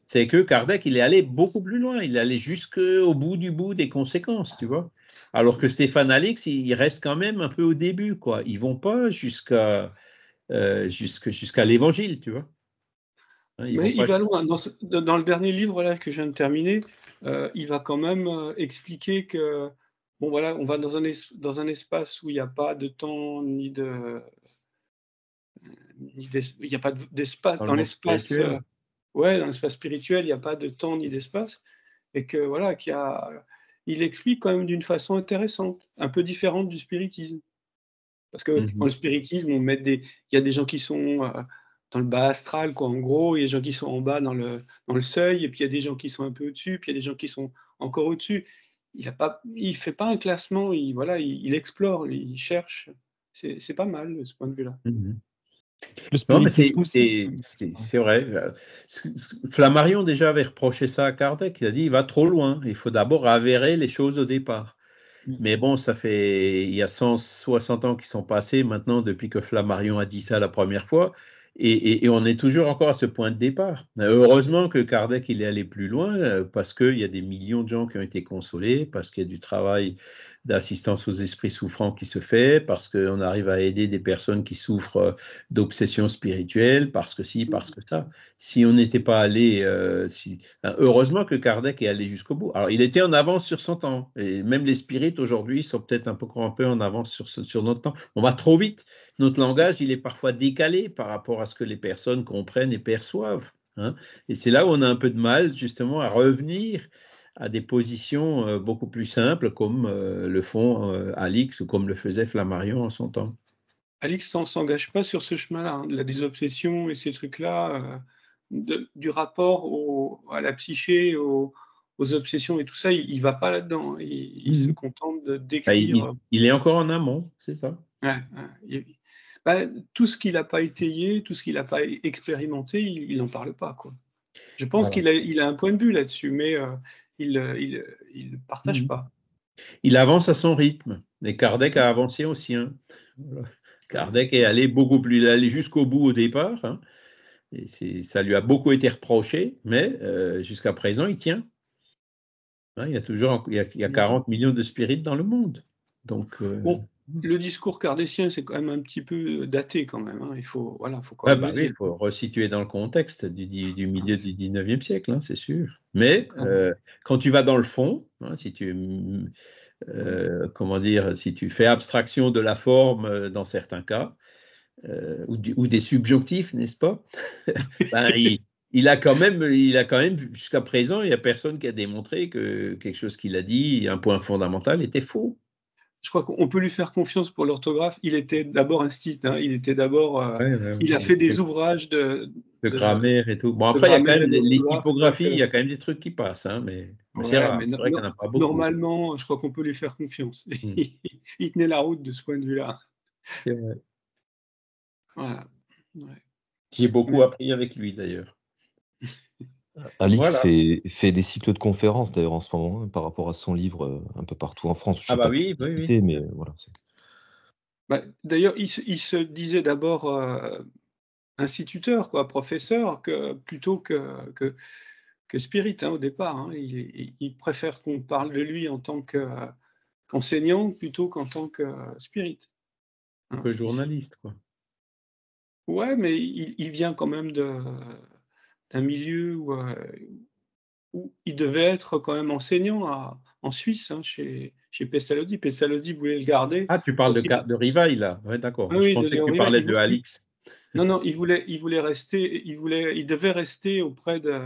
c'est que Kardec, il est allé beaucoup plus loin, il est allé jusqu'au bout des conséquences, tu vois. Alors que Stéphane Alix, il reste quand même un peu au début, quoi. Ils vont pas jusqu'à l'évangile, tu vois. Hein, mais il va loin. Dans le dernier livre là, que je viens de terminer, il va quand même expliquer que bon voilà, on va dans un espace où il n'y a pas de temps il n'y a pas d'espace dans l'espace. Dans l'espace spirituel, il n'y a pas de temps ni d'espace, et que voilà, il explique quand même d'une façon intéressante, un peu différente du spiritisme. Parce que dans le spiritisme, il y a des gens qui sont dans le bas astral, quoi, en gros, il y a des gens qui sont en bas dans le seuil, et puis il y a des gens qui sont un peu au-dessus, puis il y a des gens qui sont encore au-dessus. Il fait pas un classement, il explore, il cherche. C'est pas mal de ce point de vue-là. Non, mais c'est vrai. Flammarion déjà avait reproché ça à Kardec. Il a dit il va trop loin. Il faut d'abord avérer les choses au départ. Mais bon, il y a 160 ans qui sont passés maintenant depuis que Flammarion a dit ça la première fois. Et on est toujours encore à ce point de départ. Heureusement que Kardec il est allé plus loin parce qu'il y a des millions de gens qui ont été consolés, parce qu'il y a du travail d'assistance aux esprits souffrants qui se fait, parce qu'on arrive à aider des personnes qui souffrent d'obsessions spirituelles, parce que parce que ça. Si on n'était pas allé, heureusement que Kardec est allé jusqu'au bout. Alors, il était en avance sur son temps, et même les spirites aujourd'hui sont peut-être un peu en avance sur notre temps. On va trop vite. Notre langage, il est parfois décalé par rapport à ce que les personnes comprennent et perçoivent. Hein. Et c'est là où on a un peu de mal, justement, à revenir à des positions beaucoup plus simples, comme le font Alix ou comme le faisait Flammarion en son temps. Alix ne s'engage pas sur ce chemin-là, hein, de la désobsession et ces trucs-là, du rapport à la psyché, aux obsessions et tout ça, il ne va pas là-dedans. Hein. Il se contente de décrire. Il est encore en amont, c'est ça. Tout ce qu'il n'a pas étayé, tout ce qu'il n'a pas expérimenté, il n'en parle pas, quoi. Je pense qu'il a un point de vue là-dessus, mais il ne partage pas. Il avance à son rythme, et Kardec a avancé au sien. Voilà. Kardec est allé beaucoup plus, il est allé jusqu'au bout au départ, hein, et ça lui a beaucoup été reproché, mais jusqu'à présent, il tient. Hein, il y a 40 millions de spirites dans le monde. Donc, bon, le discours kardécien, c'est quand même un petit peu daté quand même. Hein. Il faut quand Ah même bah le oui, il dire. faut resituer dans le contexte du milieu du 19e siècle, hein, c'est sûr. Mais quand tu vas dans le fond, hein, si tu comment dire, si tu fais abstraction de la forme dans certains cas, ou des subjonctifs, n'est-ce pas? Ben, il a quand même jusqu'à présent, il n'y a personne qui a démontré que quelque chose qu'il a dit, un point fondamental, était faux. Je crois qu'on peut lui faire confiance pour l'orthographe. Il était d'abord instit, hein. Il était d'abord, il a fait des ouvrages de grammaire et tout. Bon, de après, il y a quand grammaire même et les d'orthographe. typographies, il y a quand même des trucs qui passent, hein, mais c'est rare. Mais C'est vrai qu'il n'y en a pas beaucoup. normalement, je crois qu'on peut lui faire confiance. Il tenait la route de ce point de vue-là. C'est vrai. Voilà. Ouais. J'ai beaucoup appris avec lui, d'ailleurs. Alix Voilà. fait des cycles de conférences d'ailleurs en ce moment hein, par rapport à son livre un peu partout en France. Je sais pas oui, qui oui. c'était, mais voilà. D'ailleurs, il se disait d'abord instituteur, quoi, professeur, plutôt que spirit hein, au départ. Hein. Il préfère qu'on parle de lui en tant qu'enseignant plutôt qu'en tant que spirit. Hein, que journaliste, quoi. Ouais, mais il vient quand même d'un milieu où il devait être quand même enseignant en Suisse, hein, chez Pestalozzi. Pestalozzi voulait le garder. Ah, tu parles de Rivail, là. Ouais, d'accord. Oui, Je oui, de pensais que Léon tu Rivail. parlais de Alix. Non, il voulait rester, il devait rester auprès de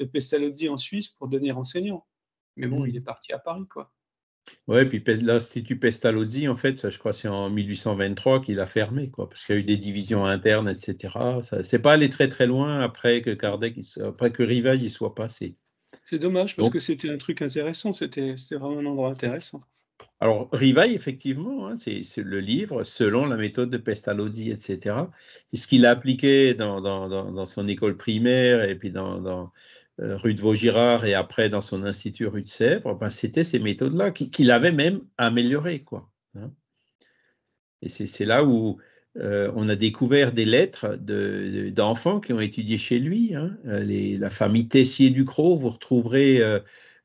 Pestalozzi en Suisse pour devenir enseignant. Mais bon, il est parti à Paris, quoi. Ouais, puis l'Institut Pestalozzi, en fait, ça, je crois, c'est en 1823 qu'il a fermé, quoi, parce qu'il y a eu des divisions internes, etc. Ça, c'est pas allé très très loin après que Rivail y soit passé. C'est dommage parce que c'était un truc intéressant, c'était vraiment un endroit intéressant. Alors, Rivail, effectivement, hein, c'est le livre selon la méthode de Pestalozzi, etc. Et ce qu'il a appliqué dans son école primaire et puis dans rue de Vaugirard et après dans son institut rue de Sèvres, ben, c'était ces méthodes-là qu'il avait même améliorées, quoi. Hein. Et c'est là où on a découvert des lettres d'enfants qui ont étudié chez lui. Hein. La famille Tessier-Ducrot, vous retrouverez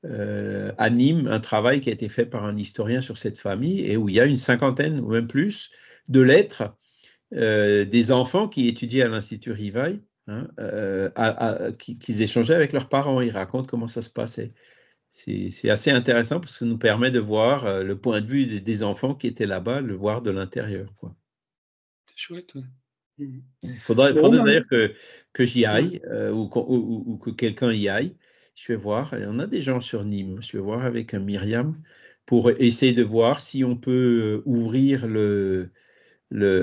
à Nîmes un travail qui a été fait par un historien sur cette famille et où il y a une cinquantaine ou même plus de lettres des enfants qui étudiaient à l'Institut Rivail, hein, qu'ils échangeaient avec leurs parents. Ils racontent comment ça se passait. C'est assez intéressant parce que ça nous permet de voir le point de vue des enfants qui étaient là-bas, le voir de l'intérieur, quoi. C'est chouette. Ouais. Il faudrait d'ailleurs que j'y aille ou que quelqu'un y aille. Je vais voir. Il y en a des gens sur Nîmes. Je vais voir avec Myriam pour essayer de voir si on peut ouvrir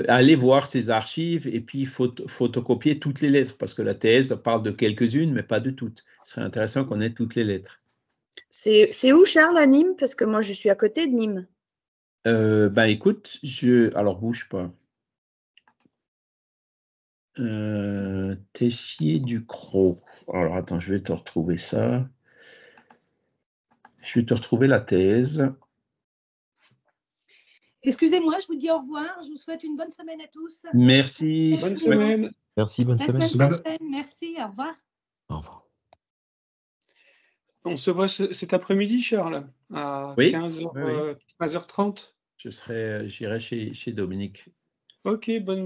aller voir ces archives et puis photocopier toutes les lettres parce que la thèse parle de quelques-unes mais pas de toutes. Ce serait intéressant qu'on ait toutes les lettres. C'est où, Charles, à Nîmes? Parce que moi, je suis à côté de Nîmes. Ben écoute, alors bouge pas. Tessier-Ducrot. Alors attends, je vais te retrouver ça. Je vais te retrouver la thèse. Excusez-moi, je vous dis au revoir. Je vous souhaite une bonne semaine à tous. Merci. Bonne semaine. Merci, bonne semaine. Merci, au revoir. Au revoir. On se voit cet après-midi, Charles, à 15h30. J'irai chez Dominique. Ok, bonne